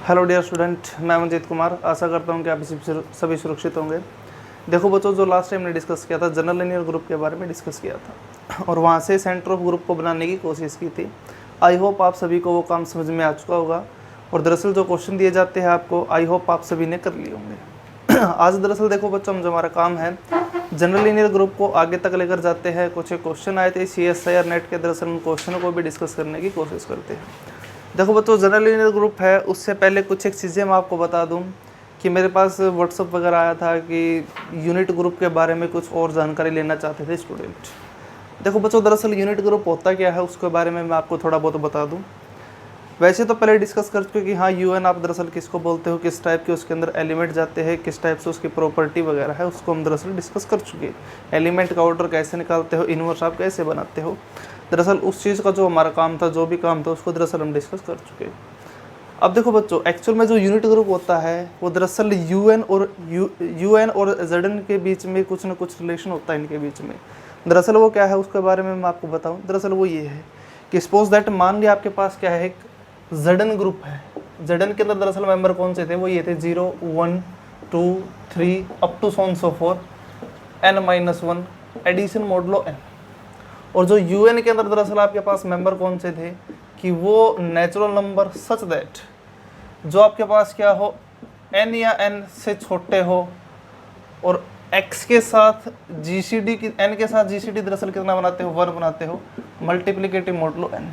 Hello dear student, मैं मंजीत कुमार। आशा करता हूं कि आप सभी सुरक्षित होंगे। देखो बच्चों, जो लास्ट टाइम ने डिस्कस किया था जनरल लिनियर ग्रुप के बारे में डिस्कस किया था और वहां से सेंटर ऑफ ग्रुप को बनाने की कोशिश की थी। आई होप आप सभी को वो काम समझ में आ चुका होगा और दरअसल जो क्वेश्चन दिए जाते हैं आपको, आई होप आप सभी ने कर लिए होंगे। आज दरअसल देखो बच्चों, जो हमारा काम है जनरल लिनियर ग्रुप को आगे तक लेकर जाते हैं। कुछ क्वेश्चन आए थे CSI और नेट के, दरअसल उन क्वेश्चनों को भी डिस्कस करने की कोशिश करते हैं। देखो बच्चों, जनरल लिनियर ग्रुप है, उससे पहले कुछ एक चीज़ें मैं आपको बता दूं कि मेरे पास व्हाट्सअप वगैरह आया था कि यूनिट ग्रुप के बारे में कुछ और जानकारी लेना चाहते थे स्टूडेंट। देखो बच्चों, दरअसल यूनिट ग्रुप होता क्या है उसके बारे में मैं आपको थोड़ा बहुत बता दूं। वैसे तो पहले डिस्कस कर चुके कि हाँ UN आप दरअसल किसको बोलते हो, किस टाइप के उसके अंदर एलिमेंट जाते हैं, किस टाइप से उसकी प्रॉपर्टी वगैरह है, उसको हम दरअसल डिस्कस कर चुके। एलिमेंट का ऑर्डर कैसे निकालते हो, इनवर्स आप कैसे बनाते हो, दरअसल उस चीज़ का जो हमारा काम था, जो भी काम था, उसको दरअसल हम डिस्कस कर चुके। अब देखो बच्चों, एक्चुअल में जो यूनिट ग्रुप होता है वो दरअसल UN और ZN के बीच में कुछ ना कुछ रिलेशन होता है इनके बीच में। दरअसल वो क्या है उसके बारे में मैं आपको बताऊं। दरअसल वो ये है कि सपोज दैट मान लिया आपके पास क्या है, एक ZN ग्रुप है। ZN के अंदर दरअसल मेंबर कौन से थे, वो ये थे 0 1 2 3 up to so so forth n-1 addition modulo n। और जो UN के अंदर दरअसल आपके पास मेंबर कौन से थे कि वो नेचुरल नंबर सच दैट जो आपके पास क्या हो, n या n से छोटे हो और x के साथ GCD की, n के साथ GCD दरअसल कितना बनाते हो, 1 बनाते हो, मल्टीप्लिकेटिव मॉडुलो n।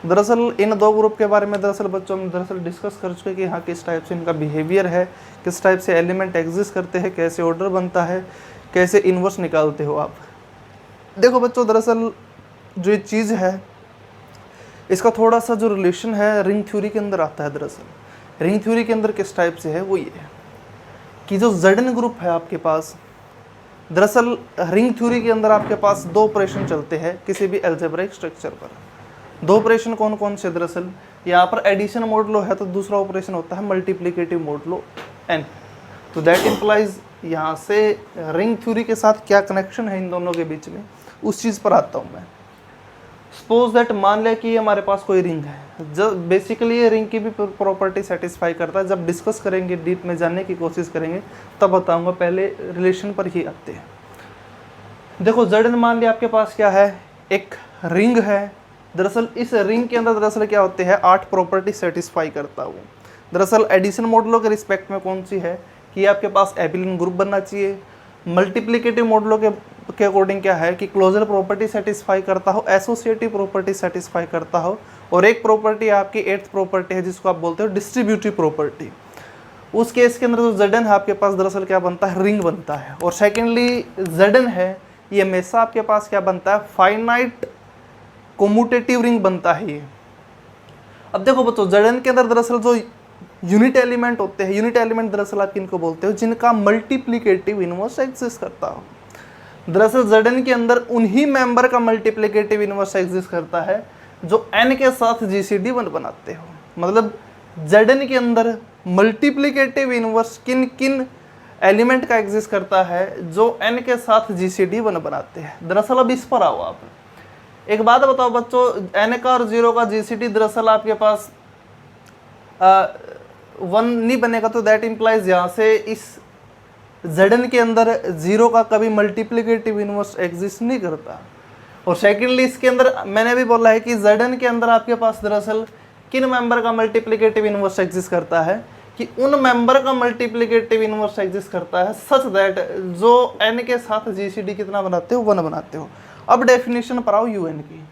दरअसल इन दो ग्रुप के बारे में दरअसल बच्चों हम दरअसल डिस्कस कर चुके कि हाँ किस टाइप से इनका बिहेवियर है, किस टाइप से एलिमेंट एग्जिस्ट करते हैं, कैसे ऑर्डर बनता है, कैसे इन्वर्स निकालते हो आप। देखो बच्चों, दरअसल जो ये चीज़ है इसका थोड़ा सा जो रिलेशन है रिंग थ्योरी के अंदर आता है। दरअसल रिंग थ्योरी के अंदर किस टाइप से है वो ये है कि जो ZN ग्रुप है आपके पास, दरअसल रिंग थ्योरी के अंदर आपके पास दो ऑपरेशन चलते हैं किसी भी अलजेब्रिक स्ट्रक्चर पर। दो ऑपरेशन कौन कौन से, दरअसल यहाँ पर एडिशन मॉडुलो है तो दूसरा ऑपरेशन होता है मल्टीप्लिकेटिव मॉडुलो n। तो दैट इम्प्लाइज यहाँ से रिंग थ्योरी के साथ क्या कनेक्शन है इन दोनों के बीच में, उस चीज़ पर आता हूँ मैं। सपोज दैट मान लिया कि हमारे पास कोई रिंग है, जब बेसिकली ये रिंग की भी प्रॉपर्टी सेटिस्फाई करता है। जब डिस्कस करेंगे, डीप में जानने की कोशिश करेंगे तब बताऊँगा, पहले रिलेशन पर ही आते हैं। देखो ZN मान लिया आपके पास क्या है, एक रिंग है। दरअसल इस रिंग के अंदर दरअसल क्या होते हैं, 8 प्रॉपर्टी सेटिस्फाई करता हूँ। दरअसल एडिशन मॉडुलो के रिस्पेक्ट में कौन सी है कि आपके पास एबिलियन ग्रुप बनना चाहिए। मल्टीप्लिकेटिव मॉडुलो के अकॉर्डिंग क्या है कि क्लोजर प्रॉपर्टी सेटिस्फाई करता हो, एसोसिएटिव प्रॉपर्टी सेटिस्फाई करता हो, और एक प्रॉपर्टी आपकी 8th प्रॉपर्टी है जिसको आप बोलते हो डिस्ट्रीब्यूटिव प्रॉपर्टी। उस केस के अंदर जो ZN है आपके पास दरअसल क्या बनता है, रिंग बनता है। और सेकेंडली ZN है ये हमेशा आपके पास क्या बनता है, फाइनाइट कोम्यूटेटिव रिंग बनता है ये। अब देखो बच्चों, ZN के अंदर दरअसल जो यूनिट एलिमेंट होते हैं, यूनिट एलिमेंट दरअसल आप किनको बोलते हो, जिनका मल्टीप्लिकेटिव इनवर्स एग्जिस्ट करता हो। दरअसल ZN के अंदर उन्हीं मेंबर का मल्टीप्लिकेटिव इनवर्स एग्जिस्ट करता है जो n के साथ GCD 1 बनाते हो। मतलब ZN के अंदर मल्टीप्लिकेटिव इनवर्स किन किन एलिमेंट का एग्जिस्ट करता है जो n के साथ GCD 1 बनाते हैं। दरअसल अब इस पर आओ आप। एक बात बताओ बच्चों, n का और 0 का GCD दरअसल आपके पास 1 नहीं बनेगा, तो दैट इम्प्लाइज यहाँ से इस ZN के अंदर 0 का कभी मल्टीप्लिकेटिव इनवर्स एग्जिस्ट नहीं करता। और सेकेंडली इसके अंदर मैंने भी बोला है कि ZN के अंदर आपके पास दरअसल किन मेंबर का मल्टीप्लिकेटिव इनवर्स एग्जिस्ट करता है कि उन मेंबर का मल्टीप्लिकेटिव इनवर्स एग्जिस्ट करता है सच दैट जो n के साथ GCD कितना बनाते हो, 1 बनाते हो। अब डेफिनेशन पर आओ UN की।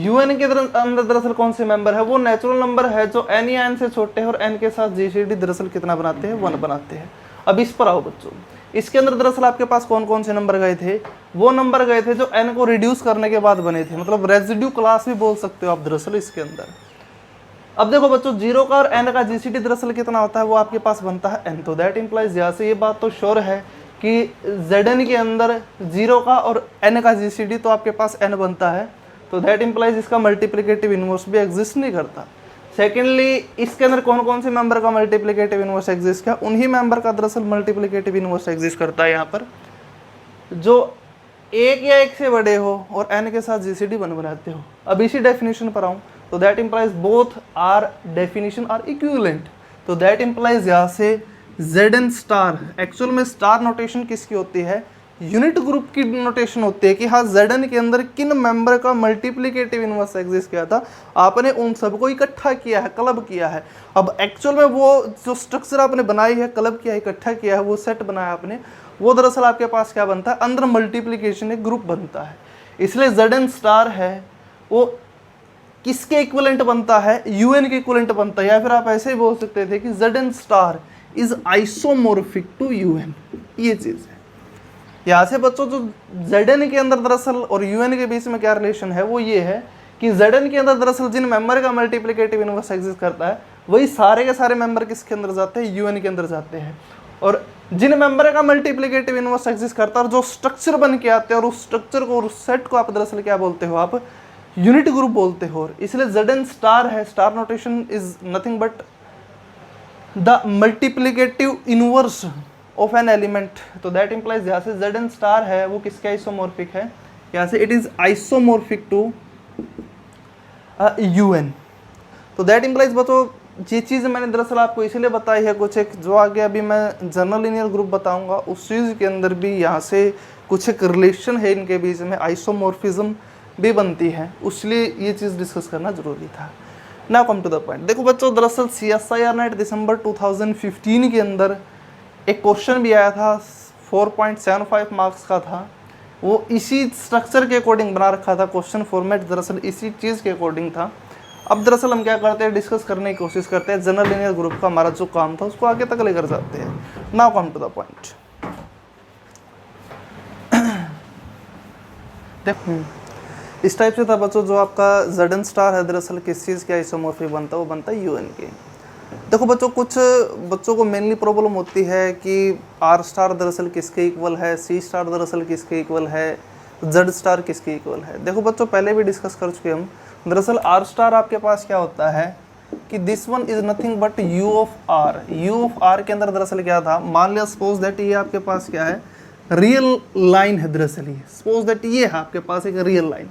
UN के अंदर दरअसल कौन से मेंबर है, वो नेचुरल नंबर है जो n या n से छोटे हैं और n के साथ GCD दरअसल कितना बनाते हैं, 1 बनाते हैं। अब इस पर आओ बच्चों, इसके अंदर दरअसल आपके पास कौन कौन से नंबर गए थे, वो नंबर गए थे जो n को रिड्यूस करने के बाद बने थे, मतलब रेजिड्यू क्लास भी बोल सकते हो आप दरअसल इसके अंदर। अब देखो बच्चों, 0 का और n का GCD दरअसल कितना होता है, वो आपके पास बनता है n। तो दैट इम्प्लाइज यहाँ से ये बात तो श्योर है कि ZN के अंदर 0 का और n का GCD तो आपके पास n बनता है। तो दैट इम्प्लाइज इसका मल्टीप्लिकेटिव इनवर्स भी एग्जिस्ट नहीं करता। सेकेंडली इसके अंदर कौन कौन से मेंबर का मल्टीप्लिकेटिव इनवर्स एग्जिस्ट किया, उन्हीं मेंबर का दरअसल मल्टीप्लिकेटिव इनवर्स एग्जिस्ट करता है यहाँ पर जो 1 या 1 से बड़े हो और n के साथ GCD 1 बनाते हो। अब इसी डेफिनेशन पर आऊँ तो that implies both are definition are equivalent. तो दैट इम्प्लाइज यहाँ से Zn स्टार, एक्चुअल में स्टार नोटेशन किसकी होती है, यूनिट ग्रुप की नोटेशन होती है कि हाँ Zn के अंदर किन मेंबर का मल्टीप्लिकेटिव इनवर्स एग्जिस्ट किया था, आपने उन सबको इकट्ठा किया है, क्लब किया है। अब एक्चुअल में वो जो स्ट्रक्चर आपने बनाई है, क्लब किया है, इकट्ठा किया है, वो सेट बनाया आपने, वो दरअसल आपके पास क्या बनता है, अंडर मल्टीप्लिकेशन एक ग्रुप बनता है। इसलिए Zn स्टार है वो किसके इक्विवेलेंट बनता है, UN के इक्विवेलेंट बनता है, या फिर आप ऐसे ही बोल सकते थे कि Zn star is isomorphic to UN। ये चीज़ है। यहाँ से बच्चों जो Zn के अंदर दरअसल और UN के बीच में क्या रिलेशन है, वो ये है कि Zn के अंदर दरअसल जिन मेंबर का मल्टीप्लिकेटिव इनवर्स एग्जिस्ट करता है, वही सारे के सारे मेंबर किसके अंदर जाते हैं, UN के अंदर जाते हैं। और जिन मेंबर का मल्टीप्लिकेटिव इनवर्स एग्जिस्ट करता है और जो स्ट्रक्चर बन के आते हैं, और उस स्ट्रक्चर को, उस सेट को आप दरअसल क्या बोलते हो, आप यूनिट ग्रुप बोलते हो। और इसलिए Zn स्टार है, star notation is nothing but the multiplicative inverse of an element. तो दैट इम्प्लाइज यहाँ से Zn स्टार है वो किसके आइसोमॉर्फिक है, यहाँ से it is isomorphic to UN। तो दैट इम्प्लाइज बच्चों ये चीज़ मैंने दरअसल आपको इसीलिए बताई है, कुछ एक जो आगे अभी मैं जनरल लीनियर ग्रुप बताऊंगा उस चीज़ के अंदर भी यहाँ से कुछ एक रिलेशन है इनके बीच में, आइसोमॉर्फिज्म भी बनती है, इसलिए ये चीज़ डिस्कस करना जरूरी था। Now come to the point. देखो बच्चों दरअसल CSIR नेट दिसंबर 2015 के अंदर एक क्वेश्चन भी आया था, 4.75 मार्क्स का था, वो इसी स्ट्रक्चर के अकॉर्डिंग बना रखा था, क्वेश्चन फॉर्मेट दरअसल इसी चीज़ के अकॉर्डिंग था। अब दरअसल हम क्या करते हैं, डिस्कस करने की कोशिश करते हैं, जनरल लीनियर ग्रुप का हमारा जो काम था उसको आगे तक लेकर जाते हैं। Now come to the point. देखो इस टाइप से था बच्चों, जो आपका Zn स्टार है दरअसल किस चीज़ के आइसोमॉर्फिक बनता है, वो बनता है UN के। देखो बच्चों कुछ बच्चों को मेनली प्रॉब्लम होती है कि R स्टार दरअसल किसके इक्वल है, C स्टार दरअसल किसके इक्वल है, Z स्टार किसके इक्वल है। देखो बच्चों पहले भी डिस्कस कर चुके हम, दरअसल R स्टार आपके पास क्या होता है कि this one is nothing but U of R। U of R के अंदर दरअसल क्या था, मान लिया सपोज दैट ये आपके पास क्या है, रियल लाइन है दरअसल, ये सपोज दैट ये है आपके पास एक रियल लाइन,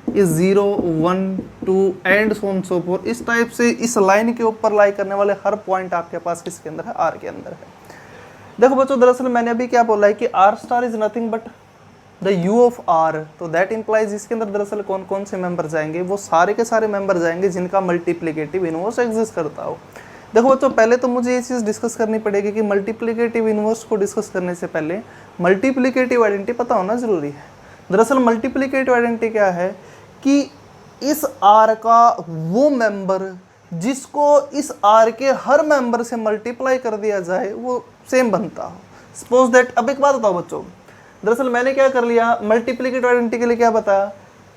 ये 0 1 2 and so on so fourth, इस टाइप से इस लाइन के ऊपर लाई करने वाले हर पॉइंट आपके पास किसके अंदर है, R के अंदर है। देखो बच्चों दरअसल मैंने अभी क्या बोला है कि R star is nothing but the U of R। तो दैट इम्प्लाइज इसके अंदर दरअसल कौन कौन से मेंबर जाएंगे, वो सारे के सारे मेंबर जाएंगे जिनका मल्टीप्लिकेटिव इनवर्स एग्जिस्ट करता हो। देखो बच्चों पहले तो मुझे ये चीज़ डिस्कस करनी पड़ेगी कि मल्टीप्लिकेटिव इनवर्स को डिस्कस करने से पहले मल्टीप्लिकेटिव आइडेंटिटी पता होना जरूरी है। दरअसल मल्टीप्लिकेटिव आइडेंटिटी क्या है कि इस R का वो मेंबर जिसको इस R के हर मेंबर से मल्टीप्लाई कर दिया जाए वो सेम बनता हो। सपोज दैट, अब एक बात बताओ बच्चों, दरअसल मैंने क्या कर लिया, मल्टीप्लिकेटिव आइडेंटिटी के लिए क्या बताया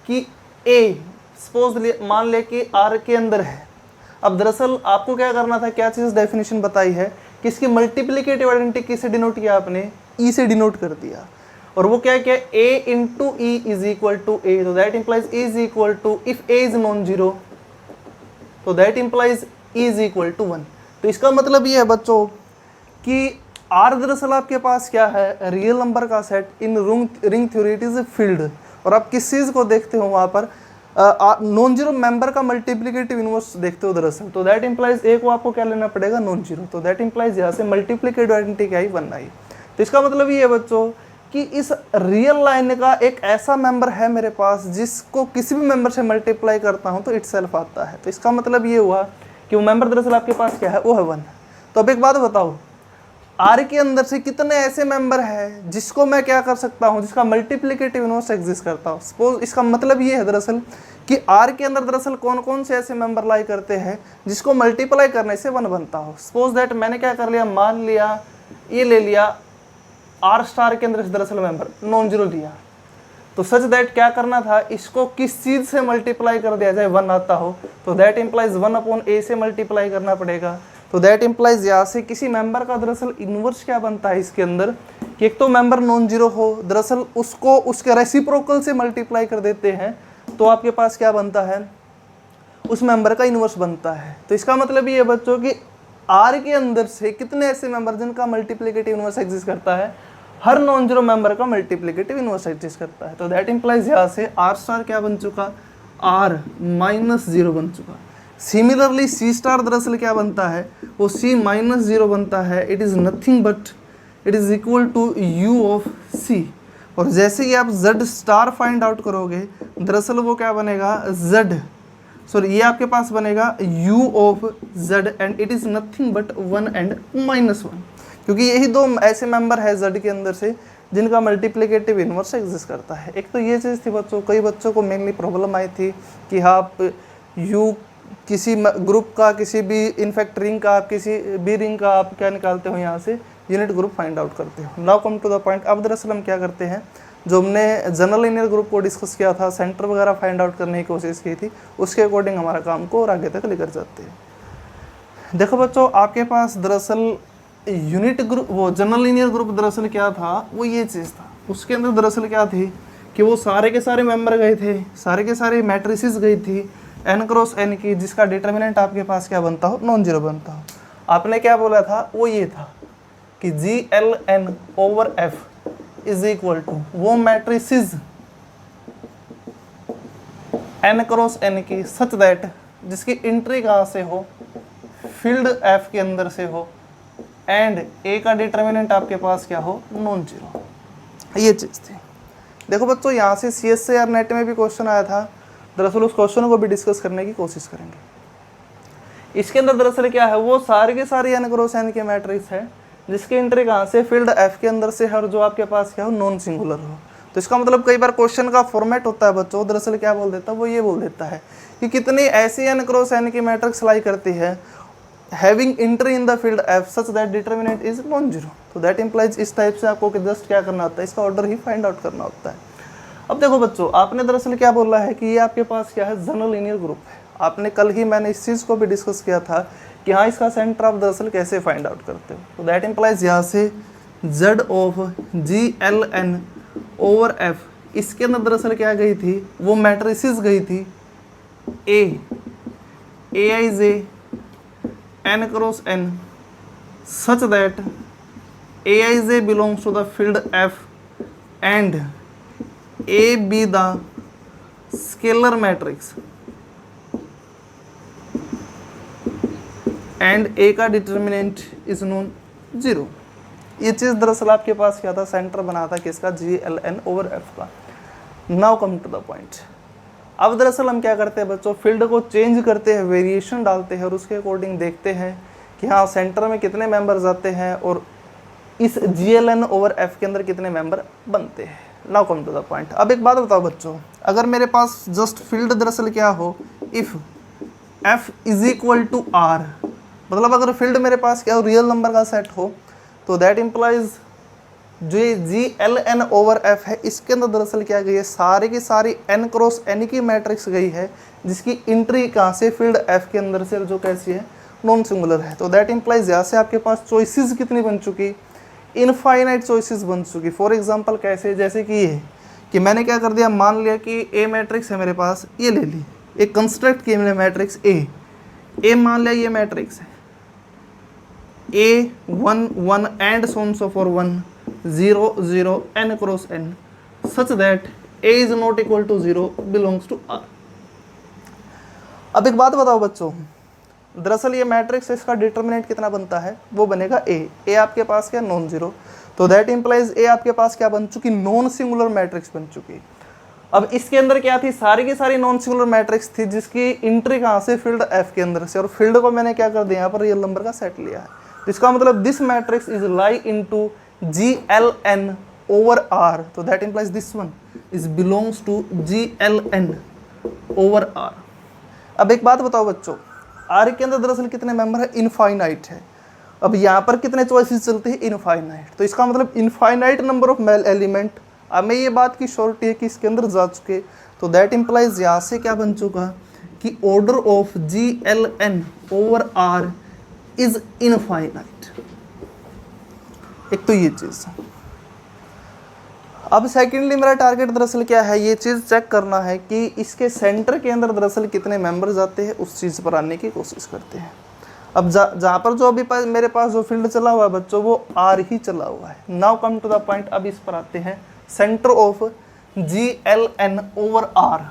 कि A सपोज मान ले कि R के अंदर है। अब दरअसल आपको क्या करना था, क्या चीज़ डेफिनेशन बताई है कि इसकी मल्टीप्लिकेटिव आइडेंटिटी किससे डिनोट किया आपने, E से डिनोट कर दिया। और वो क्या क्या, A into E is equal to A। तो that implies E is equal to, if A is non zero तो that implies E is equal to 1। तो इसका मतलब ये है बच्चों कि R दरअसल आपके पास क्या है, रियल नंबर का set in ring theory, it is field. और आप किस चीज़ को देखते हो वहाँ पर, नॉन जीरो मेंबर का मल्टीप्लिकेटिव इनवर्स देखते हो दरअसल। तो दैट इम्प्लाइज A को आपको क्या लेना पड़ेगा, नॉन जीरो। तो दैट इम्प्लाइज यहाँ से मल्टीप्लिकेटिव आइडेंटिटी क्या ही बनना ही। तो इसका मतलब ये है बच्चों कि इस रियल लाइन का एक ऐसा मेंबर है मेरे पास जिसको किसी भी मेंबर से मल्टीप्लाई करता हूँ तो इटसेल्फ आता है। तो इसका मतलब ये हुआ कि वो मेंबर दरअसल आपके पास क्या है, वो है 1। तो अब एक बात बताओ, R के अंदर से कितने ऐसे मेंबर है जिसको मैं क्या कर सकता हूँ, जिसका मल्टीप्लिकेटिव इनवर्स एग्जिस्ट करता हूँ। सपोज इसका मतलब ये है दरअसल कि R के अंदर दरअसल कौन कौन से ऐसे मेंबर लाई करते हैं जिसको मल्टीप्लाई करने से 1 बनता हो। सपोज दैट मैंने क्या कर लिया, मान लिया ये ले लिया R स्टार के अंदर दरअसल मेंबर नॉन जीरो लिया, तो सच दैट क्या करना था, इसको किस चीज़ से मल्टीप्लाई कर दिया जाए 1 आता हो। तो दैट इम्प्लाइज 1/A से मल्टीप्लाई करना पड़ेगा। तो दैट इम्प्लाइज यहाँ से किसी मेंबर का दरअसल इन्वर्स क्या बनता है इसके अंदर कि एक तो मेंबर नॉन जीरो हो, दरअसल उसको उसके रेसिप्रोकल से मल्टीप्लाई कर देते हैं तो आपके पास क्या बनता है, उस मेंबर का इन्वर्स बनता है। तो इसका मतलब ये है बच्चों कि R के अंदर से कितने ऐसे मेंबर जिनका मल्टीप्लिकेटिव इन्वर्स एग्जिस्ट करता है, हर नॉन जीरो मेंबर का मल्टीप्लिकेटिव इन्वर्स एग्जिस्ट करता है। तो दैट इम्प्लाइज यहाँ से R स्टार क्या बन चुका, R -0 बन चुका। सिमिलरली C स्टार दरअसल क्या बनता है, वो C -0 बनता है। It is nothing but it is equal to U of C। और जैसे ही आप Z स्टार फाइंड आउट करोगे दरअसल वो क्या बनेगा, ये आपके पास बनेगा U of Z and it is nothing but 1 and -1, क्योंकि यही दो ऐसे मेंबर है Z के अंदर से जिनका मल्टीप्लिकेटिव इनवर्स एग्जिस्ट करता है। एक तो ये चीज़ थी बच्चों, कई बच्चों को मेनली प्रॉब्लम आई थी कि आप U किसी ग्रुप का, किसी भी इनफैक्ट रिंग का, आप किसी भी रिंग का आप क्या निकालते हो, यहाँ से यूनिट ग्रुप फाइंड आउट करते हो। Now come to the point. अब दरअसल हम क्या करते हैं, जो हमने जनरल लिनियर ग्रुप को डिस्कस किया था, सेंटर वगैरह फाइंड आउट करने की कोशिश की थी, उसके अकॉर्डिंग हमारा काम को और आगे तक लेकर जाते हैं। देखो बच्चों, आपके पास दरअसल यूनिट ग्रुप, वो जनरल लिनियर ग्रुप दरअसल क्या था, वो ये चीज़ था। उसके अंदर दरअसल क्या थी कि वो सारे के सारे मेंबर गए थे, सारे के सारे मैट्रिसेस गई थी n क्रॉस n की, जिसका डिटर्मिनेंट आपके पास क्या बनता हो, नॉन जीरो बनता हो। आपने क्या बोला था, वो ये था कि GLN over F is equal to वो मैट्रिसेस n क्रॉस n की सच दैट जिसकी एंट्री कहाँ से हो, फील्ड F के अंदर से हो, एंड A का डिटर्मिनेंट आपके पास क्या हो, नॉन जीरो। ये चीज़ थी। देखो बच्चों, यहाँ से CSIR नेट में भी क्वेश्चन आया था, दरअसल उस क्वेश्चन को भी डिस्कस करने की कोशिश करेंगे। इसके अंदर दरअसल क्या है, वो सारे के सारे n क्रॉस n के मैट्रिक्स है जिसकी एंट्री कहाँ से, फील्ड F के अंदर से है, और जो आपके पास क्या हो, नॉन सिंगुलर हो। तो इसका मतलब कई बार क्वेश्चन का फॉर्मेट होता है बच्चों, दरअसल क्या बोल देता है, वो ये बोल देता है कि कितनी ऐसी n क्रॉस n की मैट्रिक्स लाई करती है having entry in the field F such that determinant is non-zero। तो that implies इस टाइप से आपको जस्ट क्या करना होता है, इसका ऑर्डर ही फाइंड आउट करना होता है। अब देखो बच्चों, आपने दरअसल क्या बोला है कि ये आपके पास क्या है, जनरल लीनियर ग्रुप है। आपने कल ही मैंने इस चीज़ को भी डिस्कस किया था कि हाँ, इसका सेंटर आप दरअसल कैसे फाइंड आउट करते हो। तो दैट इम्प्लाइज यहाँ से Z of GLN over F, इसके अंदर दरअसल क्या गई थी, वो मैट्रिसेस गई थी Aij n cross n such that Aij belongs to the field F and A be the scalar matrix and A का डिटर्मिनेंट इज नॉन जीरो। ये चीज़ दरअसल आपके पास क्या था, सेंटर बना था किसका, GLN ओवर F का। Now come to the point. अब दरअसल हम क्या करते हैं बच्चों, फील्ड को चेंज करते हैं, वेरिएशन डालते हैं और उसके अकॉर्डिंग देखते हैं कि हाँ सेंटर में कितने मेंबर्स आते हैं और इस GLN ओवर F के अंदर कितने मेंबर बनते हैं। Now come to the point. अब एक बात बताओ बच्चों, अगर मेरे पास जस्ट फील्ड दरअसल क्या हो, if F is equal to R, मतलब अगर फील्ड मेरे पास क्या हो, रियल नंबर का सेट हो, तो दैट इम्प्लाइज जो ये GLN ओवर F है, इसके अंदर दरअसल क्या गई है, सारे की सारी n क्रॉस n की मैट्रिक्स गई है जिसकी एंट्री कहाँ से, फील्ड F के अंदर से, जो कैसी है, नॉन सिंगुलर है। तो दैट इम्प्लाइज यहाँ से आपके पास चॉइसेस कितनी बन चुकी, इनफाइनाइट चॉइसेस बन चुकी। फॉर एग्जांपल कैसे, जैसे कि ये कि मैंने क्या कर दिया, मान लिया कि A मैट्रिक्स है मेरे पास, ये ले ली, एक कंस्ट्रक्ट की मैंने मैट्रिक्स A मान लिया ये मैट्रिक्स है A 1 1 and so on so for 1 0 0 n cross n such that A is not equal to 0 belongs to R। अब एक बात बताओ बच्चों, दरअसल ये मैट्रिक्स इसका डिटर्मिनेंट कितना बनता है, वो बनेगा A आपके पास क्या, नॉन जीरो। तो दैट इम्प्लाइज A आपके पास क्या बन चुकी, नॉन सिंगुलर मैट्रिक्स बन चुकी। अब इसके अंदर क्या थी, सारी की सारी नॉन सिंगुलर मैट्रिक्स थी जिसकी एंट्री कहाँ से, फील्ड F के अंदर से, और फील्ड को मैंने क्या कर दिया, यहाँ पर रियल नंबर का सेट लिया है। इसका मतलब this matrix is lie into GLN over R। तो that implies this one is belongs to GLN over R। अब एक बात बताओ बच्चों, R के अंदर दरअसल कितने मेंबर है, इनफाइनाइट है। अब यहाँ पर कितने चॉइसेस चलते हैं, इनफाइनाइट। तो इसका मतलब infinite number of male element, हमें ये बात की श्योरिटी है कि इसके अंदर जा चुके। तो दैट इम्प्लाइज यहाँ से क्या बन चुका कि order of GLN over R is infinite. एक तो ये चीज़। अब सेकेंडली मेरा टारगेट दरअसल क्या है, ये चीज़ चेक करना है कि इसके सेंटर के अंदर दरअसल कितने मेंबर्स आते हैं, उस चीज़ पर आने की कोशिश करते हैं। अब जहाँ पर जो अभी मेरे पास जो फील्ड चला हुआ है बच्चों, वो R ही चला हुआ है। Now come to the point. अब इस पर आते हैं, centre of GLN over R।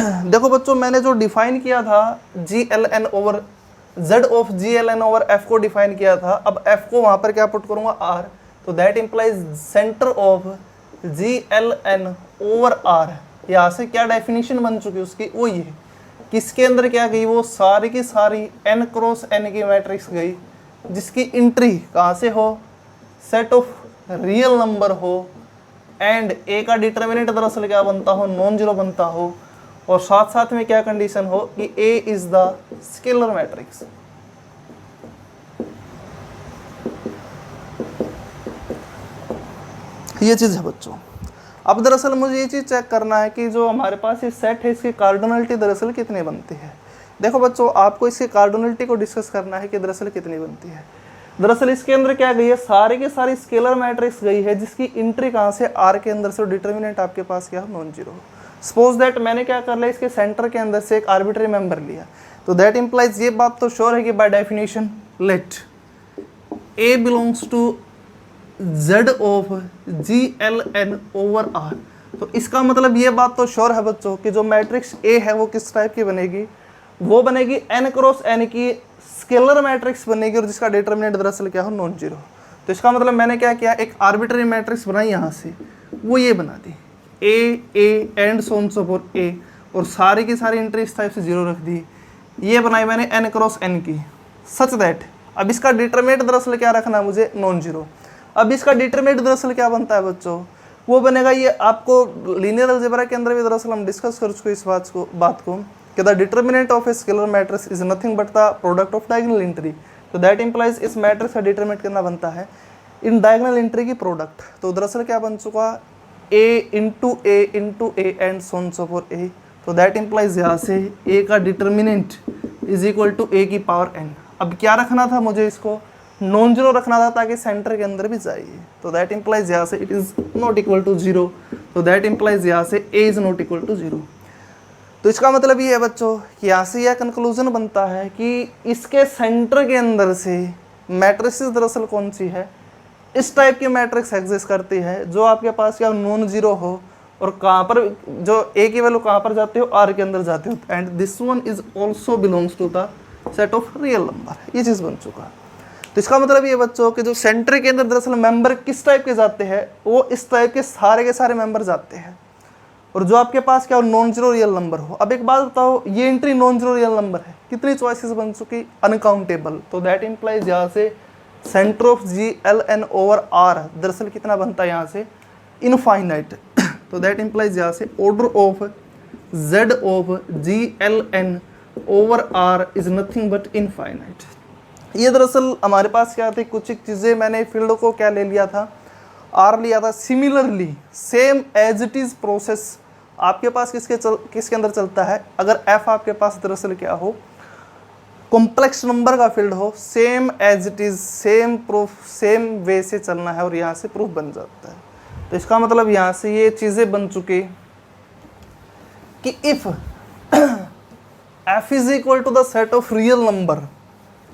देखो बच्चों, मैंने जो डिफाइन किया था GLN over Z of GLN over F को डिफाइन किया था, अब F को वहाँ पर क्या पुट करूँगा, R, तो that implies centre of GLN over R। यहाँ से क्या डेफिनेशन बन चुकी है उसकी, वो ये किसके अंदर क्या गई, वो सारी की सारी n क्रॉस n की मैट्रिक्स गई जिसकी एंट्री कहाँ से हो, सेट ऑफ रियल नंबर हो, एंड ए का डिटर्मिनेंट दरअसल क्या बनता हो, नॉन जीरो बनता हो, और साथ साथ में क्या कंडीशन हो कि ए इज द स्केलर मैट्रिक्स। ये चीज है बच्चों। अब दरअसल मुझे ये चीज चेक करना है कि जो हमारे पास ये सेट है इसकी कार्डिनलिटी दरअसल कितनी बनती है। देखो बच्चों, आपको इसकी कार्डिनलिटी को डिस्कस करना है कि दरअसल कितनी बनती है। दरअसल इसके अंदर क्या गई है, सारी की सारी स्केलर मैट्रिक्स गई है जिसकी एंट्री कहाँ से, आर के अंदर से, डिटर्मिनेंट आपके पास क्या है, नॉन जीरो। सपोज दैट मैंने क्या कर लिया, इसके सेंटर के अंदर से एक आर्बिट्री मेंबर लिया, तो दैट इम्प्लाइज ये बात तो श्योर है कि by definition let A belongs to Z of GLN over R। तो इसका मतलब ये बात तो श्योर है बच्चों कि जो मैट्रिक्स A है वो किस टाइप की बनेगी, वो बनेगी n क्रॉस n की स्केलर मैट्रिक्स बनेगी, और जिसका डिटर्मिनेंट दरअसल क्या हो, नॉन जीरो। तो इसका मतलब मैंने क्या किया, एक आर्बिट्री मैट्रिक्स बनाई यहाँ से, वो ये बना दी A and so on so fourth A, और सारी की सारी एंट्री इस टाइप से जीरो रख दी। ये बनाई मैंने n क्रॉस n की, सच दैट अब इसका डिटर्मिनेंट दरअसल क्या रखना है मुझे, नॉन जीरो। अब इसका डिटरमिनेंट दरअसल क्या बनता है बच्चों, वो बनेगा, ये आपको लीनियर अलजेब्रा के अंदर भी दरअसल हम डिस्कस कर चुके इस बात को कि the determinant of a scalar matrix is nothing but the product of diagonal entry. तो दैट इंप्लाइज इस मैट्रिक्स का डिटरमिनेंट कितना बनता है, इन डायगोनल एंट्री की प्रोडक्ट। तो दरअसल क्या बन चुका, A into A and so on so for A। तो दैट इंप्लाइज यहाँ से A का determinant is equal to A की पावर n। अब क्या रखना था मुझे, इसको नॉन जीरो रखना था ताकि सेंटर के अंदर भी जाइए। तो दैट इम्प्लाइज यहाँ से it is not equal to zero. तो दैट इम्प्लाइज यहाँ से A is not equal to zero. तो इसका मतलब ये है बच्चों कि यहाँ से यह कंक्लूजन बनता है कि इसके सेंटर के अंदर से मैट्रिक्स दरअसल कौन सी है, इस टाइप की मैट्रिक्स एग्जिस्ट करती है जो आपके पास क्या नॉन जीरो हो, और कहाँ पर जो ए की वैल्यू कहाँ पर जाती हो, आर के अंदर जाती हो, and this one is also belongs to the set of real number. ये चीज़ बन चुका है। तो इसका मतलब ये बच्चों कि जो सेंटर के अंदर दरअसल मेंबर किस टाइप के जाते हैं, वो इस टाइप के सारे मेंबर जाते हैं, और जो आपके पास क्या हो, नॉन जीरो रियल नंबर हो। अब एक बात बताओ, ये entry non zero real number है, कितनी चॉइसेस बन चुकी, अनकाउंटेबल। तो दैट इम्प्लाइज यहाँ से centre of GLN over R दरअसल कितना बनता है यहाँ से, इनफाइनाइट। तो दैट इम्प्लाइज यहाँ से order of Z of GLN over R is nothing but infinite. ये दरअसल हमारे पास क्या थी, कुछ एक चीज़ें मैंने फील्ड को क्या ले लिया था, R लिया था। Similarly same as it is process आपके पास किसके अंदर चलता है, अगर F आपके पास दरअसल क्या हो, कॉम्प्लेक्स नंबर का फील्ड हो, same as it is same proof same way से चलना है, और यहाँ से प्रूफ बन जाता है। तो इसका मतलब यहाँ से ये चीज़ें बन चुकी कि if F is equal to the set of real number,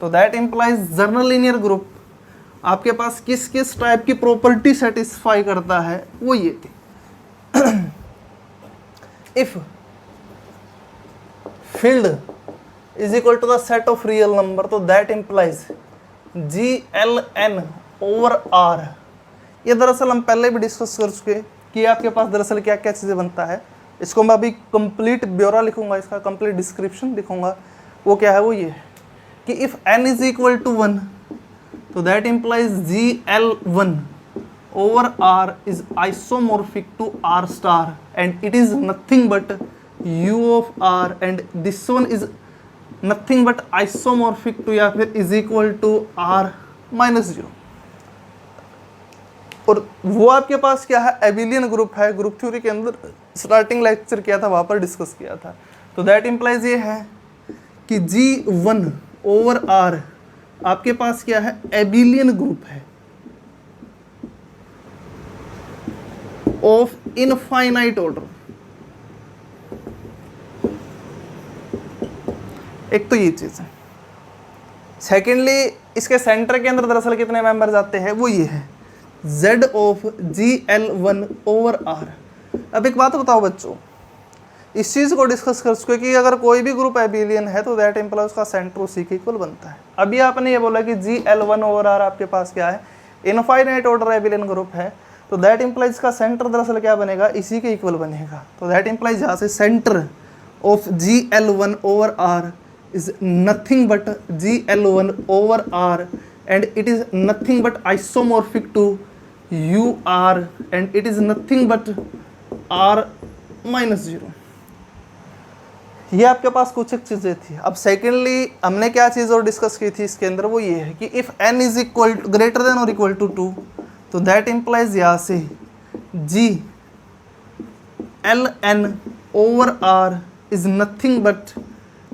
तो that implies general linear group आपके पास किस किस टाइप की प्रॉपर्टी सेटिस्फाई करता है, वो ये थी। If field is equal to the set of real number, तो that implies GLN over R। ये दरअसल हम पहले भी डिस्कस कर चुके कि आपके पास दरअसल क्या क्या चीज़ें बनता है। इसको मैं अभी कंप्लीट ब्यौरा लिखूंगा, इसका कंप्लीट डिस्क्रिप्शन लिखूंगा। वो क्या है, वो ये है कि if n is equal to 1, तो that implies GL1 over R is isomorphic to R star, and it is nothing but U of R, and this one is nothing but isomorphic to या फिर is equal to R minus 0। और वो आपके पास क्या है, abelian group है। Group theory के अंदर स्टार्टिंग लेक्चर किया था, वहाँ पर डिस्कस किया था। तो दैट इम्प्लाइज ये है कि G1 ओवर R आपके पास क्या है, एबिलियन ग्रुप है ऑफ इनफाइनाइट ऑर्डर। एक तो ये चीज है। सेकेंडली इसके सेंटर के अंदर दरअसल कितने मेंबर जाते हैं, वो ये है Z of GL1 over R। अब एक बात बताओ बच्चों, इस चीज़ को डिस्कस कर चुके कि अगर कोई भी ग्रुप एबिलियन है तो दैट इम्प्लाइज उसका सेंटर उसी के इक्वल बनता है। अभी आपने ये बोला कि GL1/R आपके पास क्या है, इनफाइनाइट ऑर्डर एबिलियन ग्रुप है, तो दैट इम्प्लाइज का सेंटर दरअसल क्या बनेगा, इसी के इक्वल बनेगा। तो दैट इम्प्लाइज यहाँ से centre of GL1/R is nothing but GL1/R and it is nothing but isomorphic to UR and it is nothing but R-0। ये आपके पास कुछ एक चीज़ें थी। अब सेकेंडली हमने क्या चीज़ और डिस्कस की थी इसके अंदर, वो ये है कि if n is equal greater than और इक्वल टू 2 तो दैट इम्प्लाइज यहाँ से GL1/R is nothing but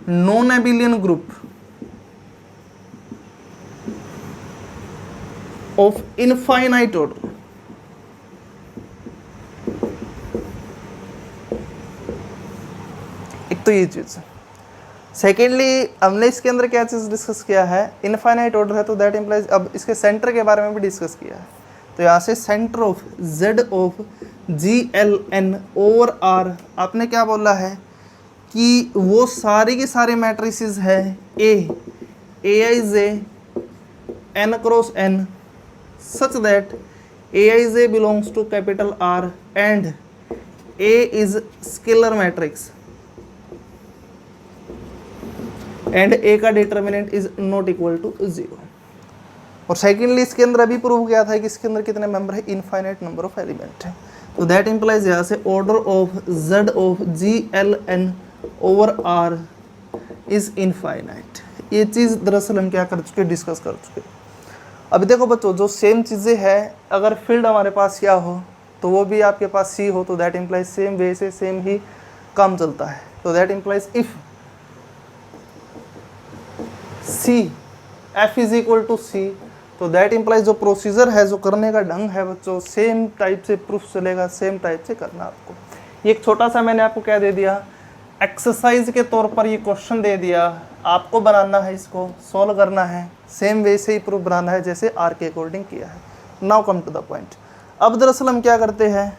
non abelian group of infinite order. एक तो ये चीज़। सेकेंडली हमने इसके अंदर क्या चीज़ डिस्कस किया है, इनफाइनाइट ऑर्डर है तो दैट इम्प्लाइज, अब इसके सेंटर के बारे में भी डिस्कस किया है। तो यहाँ से centre of Z of GL1/R आपने क्या बोला है कि वो सारी की सारी मैट्रिसेस है AIJ n×n such that AIJ belongs to capital R and A is scalar matrix and A का determinant is not equal to 0। और सेकेंडली इसके अंदर अभी प्रूव किया था कि इसके अंदर कितने मेंबर है, इनफाइनाइट नंबर ऑफ एलिमेंट है। तो दैट इम्प्लाइज यहाँ से order of Z of GL1/R is infinite. ये चीज़ दरअसल हम क्या कर चुके, डिस्कस कर चुके। अभी देखो बच्चों, जो सेम चीज़ें हैं, अगर फील्ड हमारे पास क्या हो तो वो भी आपके पास C हो, तो दैट इम्प्लाइज सेम वे से सेम ही काम चलता है। तो that implies if F is equal to C तो दैट इम्प्लाइज जो प्रोसीजर है, जो करने का ढंग है बच्चों, सेम टाइप से प्रूफ चलेगा, सेम टाइप से करना आपको। ये एक छोटा सा मैंने आपको क्या दे दिया, एक्सरसाइज के तौर पर ये क्वेश्चन दे दिया, आपको बनाना है, इसको सॉल्व करना है, सेम वे से ही प्रूफ बनाना है जैसे R के अकॉर्डिंग किया है। Now come to the point. अब दरअसल हम क्या करते हैं,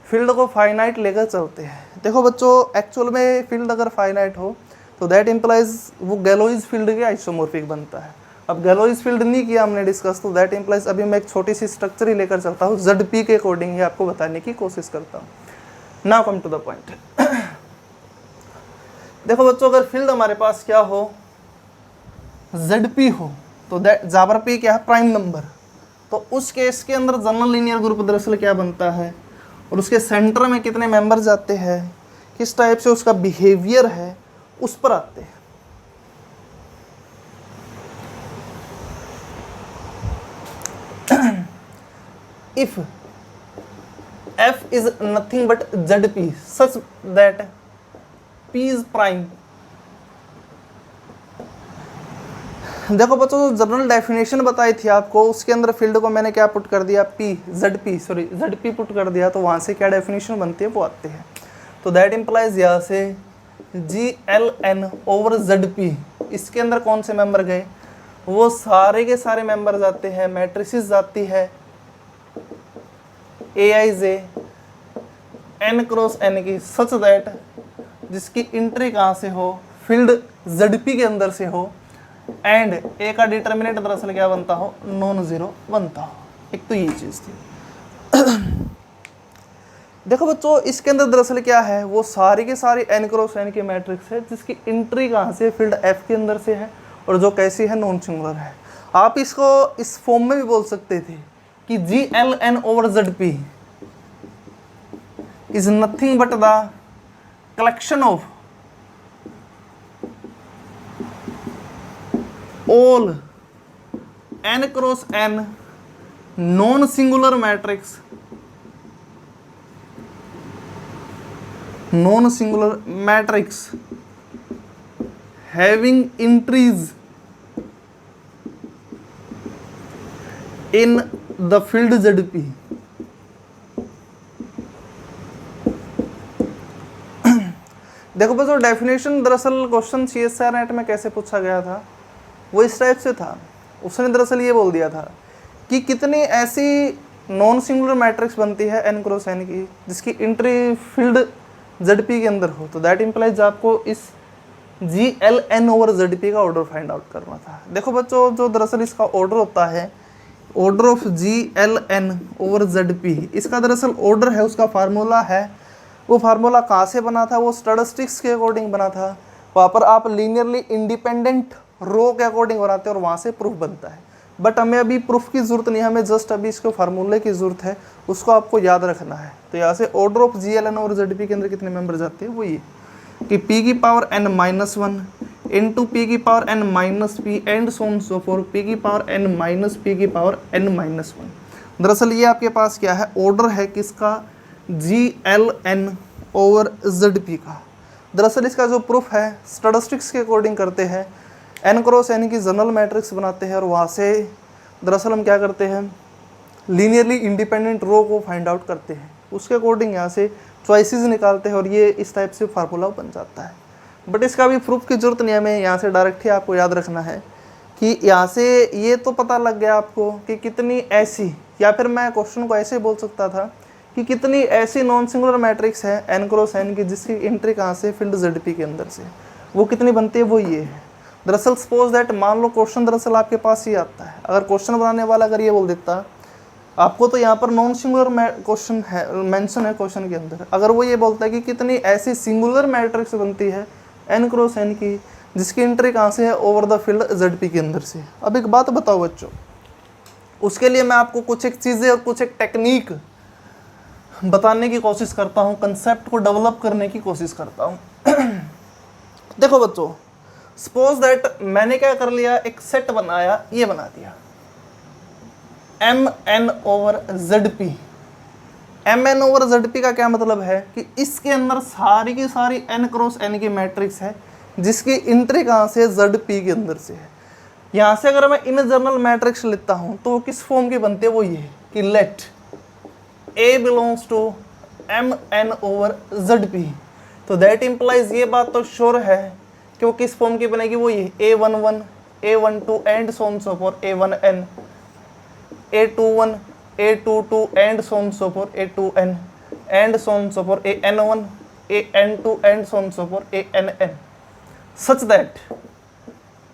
फील्ड को फाइनाइट लेकर चलते हैं। देखो बच्चों, एक्चुअल में फील्ड अगर फाइनाइट हो तो दैट इम्प्लाइज वो गैलोइज फील्ड के आइसोमॉर्फिक बनता है। अब गैलोइज फील्ड नहीं किया हमने डिस्कस, तो दैट इम्प्लाइज अभी मैं एक छोटी सी स्ट्रक्चर ही लेकर चलता हूँ, ZP के अकॉर्डिंग ही आपको बताने की कोशिश करता हूँ। Now come to the point. देखो बच्चों, अगर फील्ड हमारे पास क्या हो, ZP हो, तो दैट जहाँ P क्या है, प्राइम नंबर, तो उस केस के अंदर जनरल लीनियर ग्रुप दरअसल क्या बनता है, और उसके सेंटर में कितने मेंबर जाते हैं, किस टाइप से उसका बिहेवियर है, उस पर आते हैं। If F is nothing but ZP such that P is prime। देखो बच्चों, जो जनरल डेफिनेशन बताई थी आपको, उसके अंदर फील्ड को मैंने क्या पुट कर दिया, ZP पुट कर दिया, तो वहाँ से क्या डेफिनेशन बनती है वो आते हैं। तो दैट इम्प्लाइज यहाँ से GLN/ZP, इसके अंदर कौन से मेंबर गए, वो सारे के सारे मेंबर जाते हैं, मैट्रिसेस जाती है AIJ n×n की, सच दैट जिसकी इंट्री कहाँ से हो, फील्ड ZP के अंदर से हो, एंड A का डिटर्मिनेंट दरअसल क्या बनता हो, नॉन जीरो बनता हो। एक तो ये चीज़ थी। देखो बच्चों, इसके अंदर दरअसल क्या है, वो सारी के सारी n×n की मैट्रिक्स है जिसकी इंट्री कहाँ से, फील्ड F के अंदर से है, और जो कैसी है, नॉन सिंगुलर है। आप इसको इस फॉर्म में भी बोल सकते थे कि GLN/ZP is nothing but the collection of all n×n non singular matrix, having entries in the field ZP। देखो बच्चों, डेफिनेशन दरअसल क्वेश्चन CSIR नेट में कैसे पूछा गया था, वो इस टाइप से था। उसने दरअसल ये बोल दिया था कि कितनी ऐसी नॉन सिंगुलर मैट्रिक्स बनती है n×n की जिसकी इंट्री फील्ड ZP के अंदर हो, तो दैट इम्प्लाइज आपको इस GLN ओवर ZP का ऑर्डर फाइंड आउट करना था। देखो बच्चों, जो दरअसल इसका ऑर्डर होता है, order of GLN over ZP, इसका दरअसल ऑर्डर है, उसका फार्मूला है, वो फार्मूला कहाँ से बना था, वो स्टैटिस्टिक्स के अकॉर्डिंग बना था। वहाँ पर आप लीनियरली इंडिपेंडेंट रो के अकॉर्डिंग बनाते हैं और वहाँ से प्रूफ बनता है। बट हमें अभी प्रूफ की ज़रूरत नहीं है, हमें जस्ट अभी इसके फार्मूले की ज़रूरत है, उसको आपको याद रखना है। तो यहाँ से ऑर्डर ऑफ GLN और ZP के अंदर कितने मेंबर जाते हैं, वो ये कि p की पावर n-1 इंटू p की power n-p and so on so for p की पावर n-p की पावर n-1। दरअसल ये आपके पास क्या है, ऑर्डर है किसका, GLN ओवर ZP का। दरअसल इसका जो प्रूफ है स्टैटिस्टिक्स के अकॉर्डिंग करते हैं, n क्रॉस n की जनरल मैट्रिक्स बनाते हैं और वहाँ से दरअसल हम क्या करते हैं, लीनियरली इंडिपेंडेंट रो को फाइंड आउट करते हैं, उसके अकॉर्डिंग यहाँ से चॉइसेस निकालते हैं और ये इस टाइप से फार्मूला बन जाता है। बट इसका भी प्रूफ की जरूरत नहीं है, हमें यहाँ से डायरेक्ट ही आपको याद रखना है कि यहाँ से ये तो पता लग गया आपको कि कितनी ऐसी, या फिर मैं क्वेश्चन को ऐसे बोल सकता था कि कितनी ऐसी नॉन सिंगुलर मैट्रिक्स है n क्रॉस n की जिसकी एंट्री कहाँ से, फील्ड ZP के अंदर से, वो कितनी बनती है, वो ये है। दरअसल सपोज दैट, मान लो क्वेश्चन दरअसल आपके पास ही आता है, अगर क्वेश्चन बनाने वाला अगर ये बोल देता आपको, तो यहाँ पर नॉन सिंगुलर क्वेश्चन है, मेंशन है क्वेश्चन के अंदर, अगर वो ये बोलता है कि कितनी ऐसी सिंगुलर मैट्रिक्स बनती है n क्रॉस n की जिसकी एंट्री कहाँ से है, ओवर द फील्ड ZP के अंदर से। अब एक बात बताओ बच्चों, उसके लिए मैं आपको कुछ एक चीज़ें और कुछ एक टेक्निक बताने की कोशिश करता हूँ, कंसेप्ट को डेवलप करने की कोशिश करता हूँ। देखो बच्चों, सपोज दैट मैंने क्या कर लिया, एक सेट बनाया, ये बना दिया MN over ZP। MN over ZP का क्या मतलब है कि इसके अंदर सारी की सारी n क्रॉस n की मैट्रिक्स है जिसकी एंट्री कहाँ से, ZP के अंदर से है। यहाँ से अगर मैं इन जनरल मैट्रिक्स लेता हूँ तो वो किस फॉर्म की बनती है, वो ये कि let A belongs to MN over ZP। तो दैट इम्प्लाइज, ये बात तो श्योर है कि वो किस फॉर्म की बनेगी, वो ये A11 A12 and so on so for A1n, A21 A22 and so on so for A2n and so on so for AN1 AN2 and so on so for ANN, such that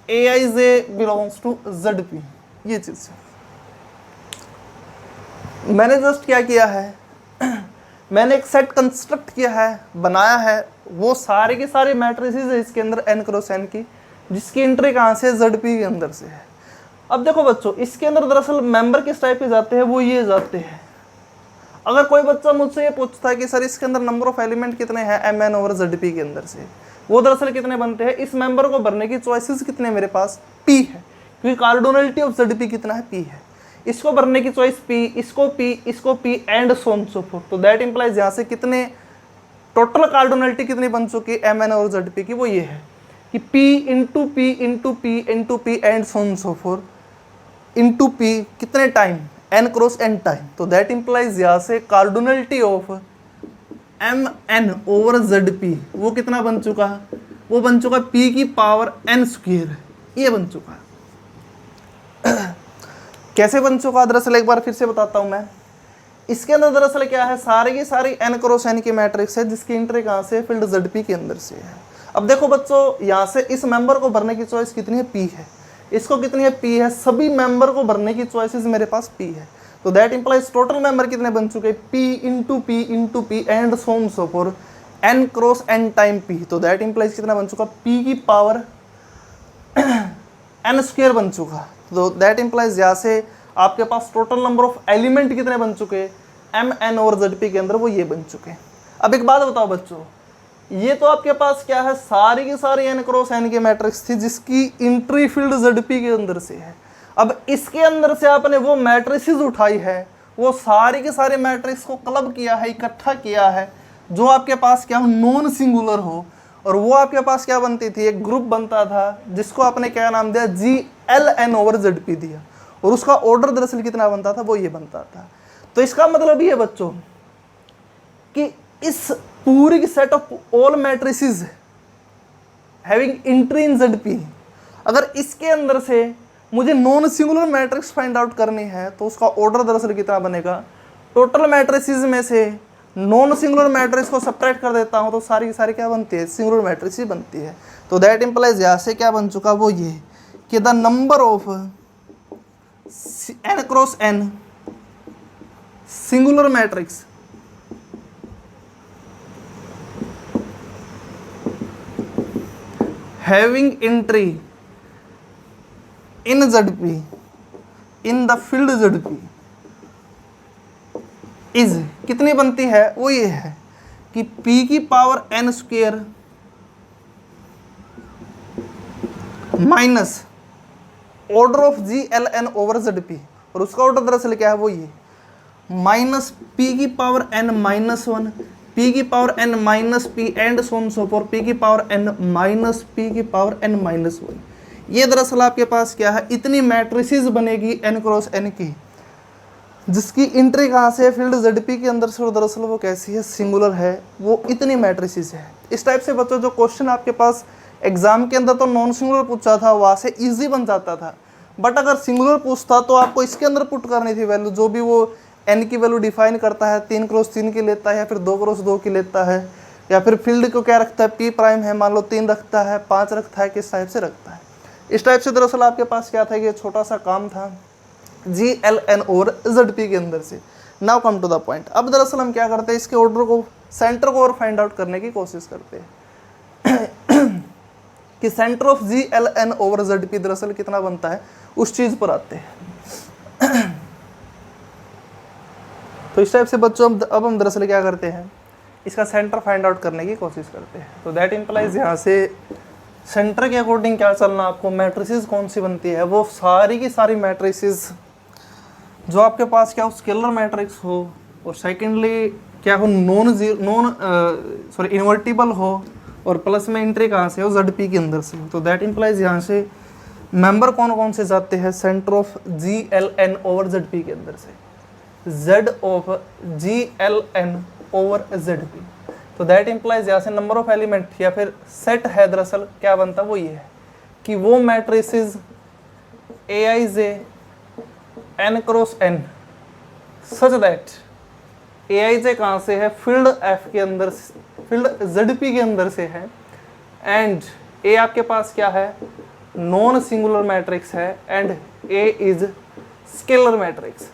Aij belongs to ZP। ये चीज़ मैंने just क्या किया है, मैंने एक set construct किया है, बनाया है, वो सारे के सारे मैट्रिसेस है इसके अंदर n क्रॉस n की जिसकी एंट्री कहाँ से, ZP के अंदर से है। अब देखो बच्चों, इसके अंदर दरअसल मेंबर किस टाइप के जाते हैं, वो ये जाते हैं। अगर कोई बच्चा मुझसे ये पूछता है कि सर इसके अंदर नंबर ऑफ एलिमेंट कितने हैं MN ओवर ZP के अंदर से, वो दरअसल कितने बनते हैं, इस मेंबर को भरने की चॉइसेस कितने मेरे पास, P है, क्योंकि कार्डिनलिटी ऑफ ZP कितना है, P है। इसको भरने की चॉइस P, इसको P and so on so for. तो दैट इंप्लाइज यहाँ से कितने टोटल कार्डिनलिटी कितनी बन चुकी है MN और ZP की, वो ये है कि P into P into P into P and so on so for into P कितने time, n cross n time. तो दैट इंप्लाइज यहाँ से cardinality of MN over ZP वो कितना बन चुका है, वो बन चुका P की पावर n स्क्वायर, ये बन चुका है। कैसे बन चुका, दरअसल एक बार फिर से बताता हूँ मैं। इसके अंदर दरअसल क्या है, सारी की सारी n क्रॉस n की मैट्रिक्स है जिसकी एंट्री कहाँ से, फील्ड ZP के अंदर से है। अब देखो बच्चों, यहाँ से इस मेंबर को भरने की चॉइस कितनी है, P है, इसको कितनी है, P है, सभी मेंबर को भरने की चॉइसेस मेरे पास P है। तो दैट इंप्लाइज टोटल मेंबर कितने बन चुके, P into P and so on so for n cross n time P। तो दैट इंप्लाइज कितना बन चुका, P की पावर n स्क्वायर बन चुका। तो दैट इंप्लाइज यहाँ से आपके पास टोटल नंबर ऑफ एलिमेंट कितने बन चुके MN और ZP के अंदर, वो ये बन चुके। अब एक बात बताओ बच्चों, ये तो आपके पास क्या है, सारी की सारी n क्रॉस n की मैट्रिक्स थी जिसकी एंट्री फील्ड ZP के अंदर से है। अब इसके अंदर से आपने वो मैट्रिसेस उठाई है, वो सारी के सारे मैट्रिक्स को क्लब किया है, इकट्ठा किया है, जो आपके पास क्या हो, नॉन सिंगुलर हो, और वो आपके पास क्या बनती थी, एक ग्रुप बनता था जिसको आपने क्या नाम दिया, GLN ओवर ZP दिया, और उसका ऑर्डर दरअसल कितना बनता था, वो ये बनता था। तो इसका मतलब ये बच्चों कि इस पूरी की set of all matrices having entry in ZP, अगर इसके अंदर से मुझे non singular matrix find out करनी है तो उसका ऑर्डर दरअसल कितना बनेगा, टोटल मैट्रिसेस में से नॉन सिंगुलर मैट्रिक्स को सब्ट्रैक्ट कर देता हूँ तो सारी की सारी क्या बनती है, सिंगुलर मैट्रिक्स ही बनती है। तो दैट इम्प्लाइज यहाँ से क्या बन चुका वो ये कि the number of n cross n singular matrix having entry in ZP in the field ZP is कितनी बनती है, वो ये है कि p की power n square minus order of GLN over ZP, और उसका ऑर्डर दरअसल क्या है वो ये माइनस p की पावर n माइनस 1, p की power n minus p and so on so for p की पावर n माइनस p की पावर n माइनस 1। ये दरअसल आपके पास क्या है, इतनी मैट्रिसेस बनेगी n क्रॉस n की, जिसकी एंट्री कहाँ से है, फील्ड ZP के अंदर से, और दरअसल वो कैसी है, सिंगुलर है, वो इतनी मैट्रिसेस है। इस टाइप से बच्चों जो क्वेश्चन आपके पास एग्जाम के अंदर तो नॉन सिंगुलर पूछा था, वहाँ से इजी बन जाता था, बट अगर सिंगुलर पूछता तो आपको इसके अंदर पुट करनी थी वैल्यू, जो भी वो n की वैल्यू डिफाइन करता है, 3 क्रॉस 3 की लेता है या फिर 2 क्रॉस 2 की लेता है, या फिर फील्ड को क्या रखता है, p प्राइम है, मान लो 3 रखता है, 5 रखता है, किस टाइप से रखता है। इस टाइप से दरअसल आपके पास क्या था कि छोटा सा काम था GLN और ZP के अंदर से। Now come to the point. अब दरअसल हम क्या करते हैं, इसके ऑर्डर को, सेंटर को और फाइंड आउट करने की कोशिश करते हैं कि centre of GLN over ZP दरअसल कितना बनता है, उस चीज पर आते हैं। तो इस टाइप से बच्चों अब हम दरअसल क्या करते हैं, इसका सेंटर फाइंड आउट करने की कोशिश करते हैं। तो दैट इम्प्लाइज यहाँ से सेंटर के अकॉर्डिंग क्या चलना, आपको मैट्रिसेस कौन सी बनती है, वो सारी की सारी मैट्रिसेस जो आपके पास क्या हो, स्केलर मैट्रिक्स हो, और सेकेंडली क्या हो, इन्वर्टिबल हो, और प्लस में एंट्री कहाँ से हो, ZP के अंदर से। तो दैट इम्प्लाइज यहाँ से मेंबर कौन कौन से जाते हैं, centre of GLN over ZP के अंदर से, Z of GLN over ZP। तो दैट इम्प्लाइज यहाँ से नंबर ऑफ एलिमेंट या फिर सेट है, दरअसल क्या बनता है वो ये है कि वो matrices Aij n cross n such that Aij कहाँ से है, फील्ड F के अंदर, फील्ड ZP के अंदर से है, एंड A आपके पास क्या है, नॉन सिंगुलर मैट्रिक्स है, and A is scalar matrix.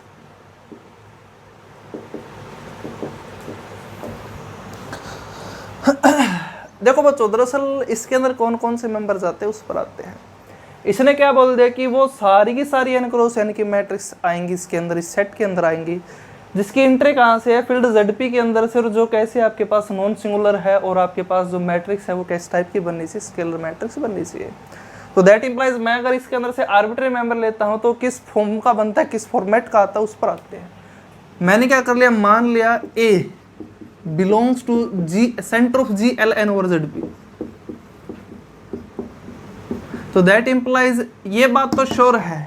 देखो बच्चों दरअसल इसके अंदर कौन कौन से मेंबर जाते हैं उस पर आते हैं। इसने क्या बोल दिया कि वो सारी की सारी n क्रॉस n की मैट्रिक्स आएंगी इसके अंदर, इस सेट के अंदर आएंगी, जिसकी एंट्री कहाँ से है, फील्ड ZP के अंदर से, और जो कैसे आपके पास नॉन सिंगुलर है, और आपके पास जो मैट्रिक्स है वो किस टाइप की बननी चाहिए, स्केलर मैट्रिक्स बननी चाहिए। तो दैट इम्प्लाइज मैं अगर इसके अंदर से आर्बिट्री मेंबर लेता हूँ तो किस फॉर्म का बनता है, किस फॉर्मेट का आता है, उस पर आते हैं। मैंने क्या कर लिया, मान लिया A belongs to center of GLN over ZP। तो दैट इम्प्लाइज ये बात तो श्योर है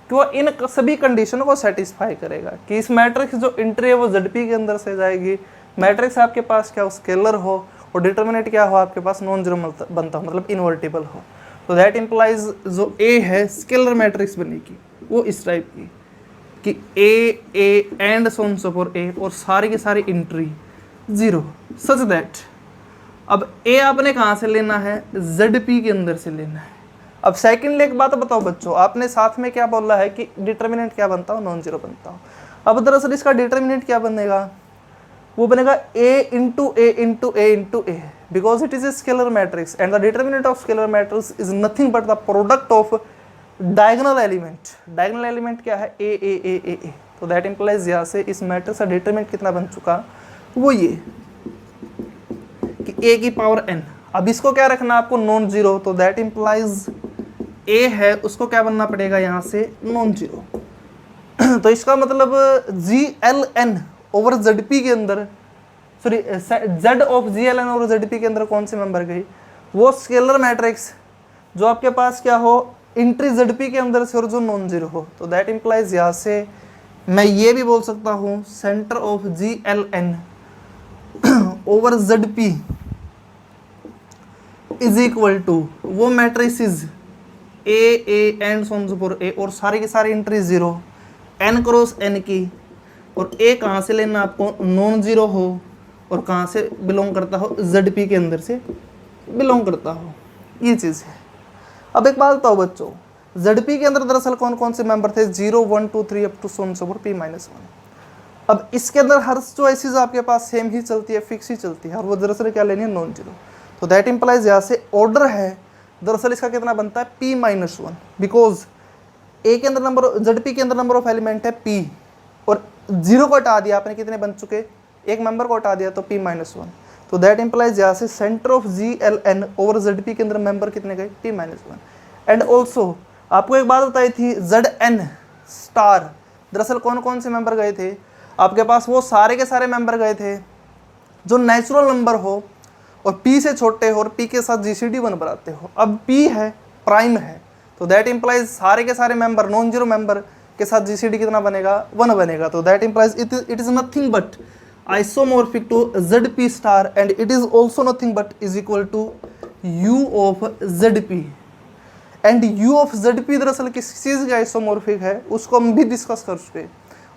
कि वो इन सभी कंडीशनों को सेटिस्फाई करेगा कि इस मैट्रिक्स जो एंट्री है वो ZP के अंदर से जाएगी, मैट्रिक्स आपके पास क्या हो, स्केलर हो, और डिटर्मिनेंट क्या हो आपके पास, नॉन जीरो बनता हो, मतलब इन्वर्टिबल हो। तो दैट इम्प्लाइज जो A है स्केलर मैट्रिक्स बनेगी वो इस टाइप की कि A and so on so for A, और सारी की सारी एंट्री 0 सच दैट अब A आपने कहाँ से लेना है, ZP के अंदर से लेना है। अब सेकंडली एक बात बताओ बच्चों, आपने साथ में क्या बोला है कि डिटर्मिनेंट क्या बनता हो, नॉन जीरो बनता हो। अब दरअसल इसका डिटर्मिनेंट क्या बनेगा, वो बनेगा A into A into A into A, because it is a scalar matrix and the determinant of scalar matrix is nothing but the product of diagonal element. Diagonal element क्या है, A। तो that implies यहाँ से इस matrix का determinant कितना बन चुका, वो ये कि A की पावर n। अब इसको क्या रखना आपको, नॉन जीरो। तो दैट इम्प्लाइज A है उसको क्या बनना पड़ेगा यहाँ से, नॉन जीरो। तो इसका मतलब GLN ओवर ZP के अंदर, sorry Z of GLN over ZP के अंदर कौन से मेंबर गई, वो स्केलर मैट्रिक्स जो आपके पास क्या हो, एंट्री ZP के अंदर से और जो नॉन जीरो हो। तो दैट इम्प्लाइज यहाँ से मैं ये भी बोल सकता हूँ center of GLN over ZP is equal to वो matrices A and so on so for A, और सारी की सारी एंट्री 0 n क्रॉस n की, और A कहाँ से लेना आपको, नॉन जीरो हो, और कहाँ से बिलोंग करता हो, ZP के अंदर से बिलोंग करता हो, ये चीज़ है। अब एक बात बताओ बच्चों, ZP के अंदर दरअसल कौन कौन से मेंबर थे, 0 1 2 3 up to Son so P-1। अब इसके अंदर हर चॉइसेस आपके पास सेम ही चलती है, फिक्स ही चलती है, और वो दरअसल क्या लेनी है, नॉन जीरो। तो दैट इंप्लाइज यहाँ से ऑर्डर है दरअसल इसका कितना बनता है, P-1, बिकॉज ए के अंदर नंबर, ZP के अंदर नंबर ऑफ एलिमेंट है P, और जीरो को हटा दिया आपने, कितने बन चुके, एक मेंबर को हटा दिया तो P-1। तो दैट इंप्लाइज यहाँ से centre of GLN over ZP के अंदर मेंबर कितने गए, P-1। एंड ऑल्सो आपको एक बात बताई थी, ZN स्टार दरअसल कौन कौन से मेंबर गए थे आपके पास, वो सारे के सारे मेंबर गए थे जो नेचुरल नंबर हो और P से छोटे हो और P के साथ GCD1 बनाते हो। अब P है, प्राइम है, तो दैट इंप्लाइज सारे के सारे मेंबर नॉन जीरो मेंबर के साथ GCD कितना बनेगा, 1 बनेगा। तो that implies it is nothing but isomorphic to ZP star, and it is also nothing but is equal to U of ZP। And U of ZP दरअसल किस चीज़ का isomorphic है, उसको हम भी डिस्कस कर चुके।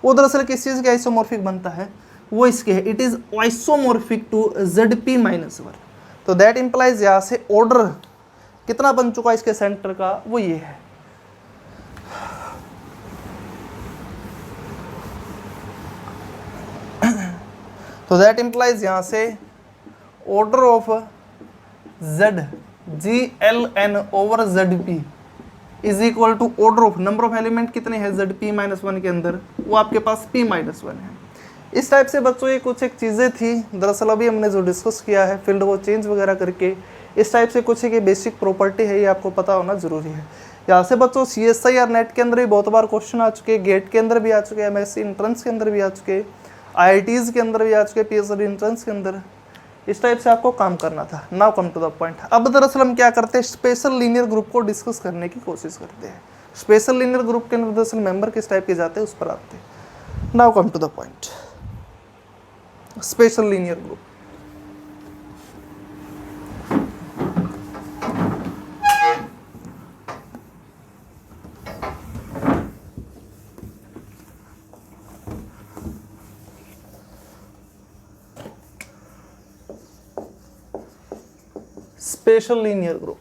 वो दरअसल किस चीज़ का आइसोमॉर्फिक बनता है, वो इसके है, it is isomorphic to ZP-1। तो दैट इंप्लाइज यहाँ से ऑर्डर कितना बन चुका इसके सेंटर का, वो ये है। तो दैट इंप्लाइज यहाँ से order of GLN over ZP is equal to order of number of element कितने हैं ZP-1 के अंदर, वो आपके पास P-1 है। इस टाइप से बच्चों ये कुछ एक चीज़ें थी दरअसल अभी हमने जो डिस्कस किया है, फील्ड को चेंज वगैरह करके, इस टाइप से कुछ एक बेसिक प्रॉपर्टी है, ये आपको पता होना जरूरी है। यहाँ से बच्चों CSI और नेट के अंदर भी बहुत बार क्वेश्चन आ चुके, गेट के अंदर भी आ चुके, MSc इंट्रेंस के अंदर भी आ चुके, IITs के अंदर भी आ चुके, PhD इंट्रेंस के अंदर, इस टाइप से आपको काम करना था। Now come to the point. अब दरअसल हम क्या करते हैं, स्पेशल लीनियर ग्रुप को डिस्कस करने की कोशिश करते हैं। स्पेशल लीनियर ग्रुप के अंदर दरअसल मेंबर किस टाइप के जाते हैं उस पर आते हैं। Now come to the point, special linear group. Special linear group,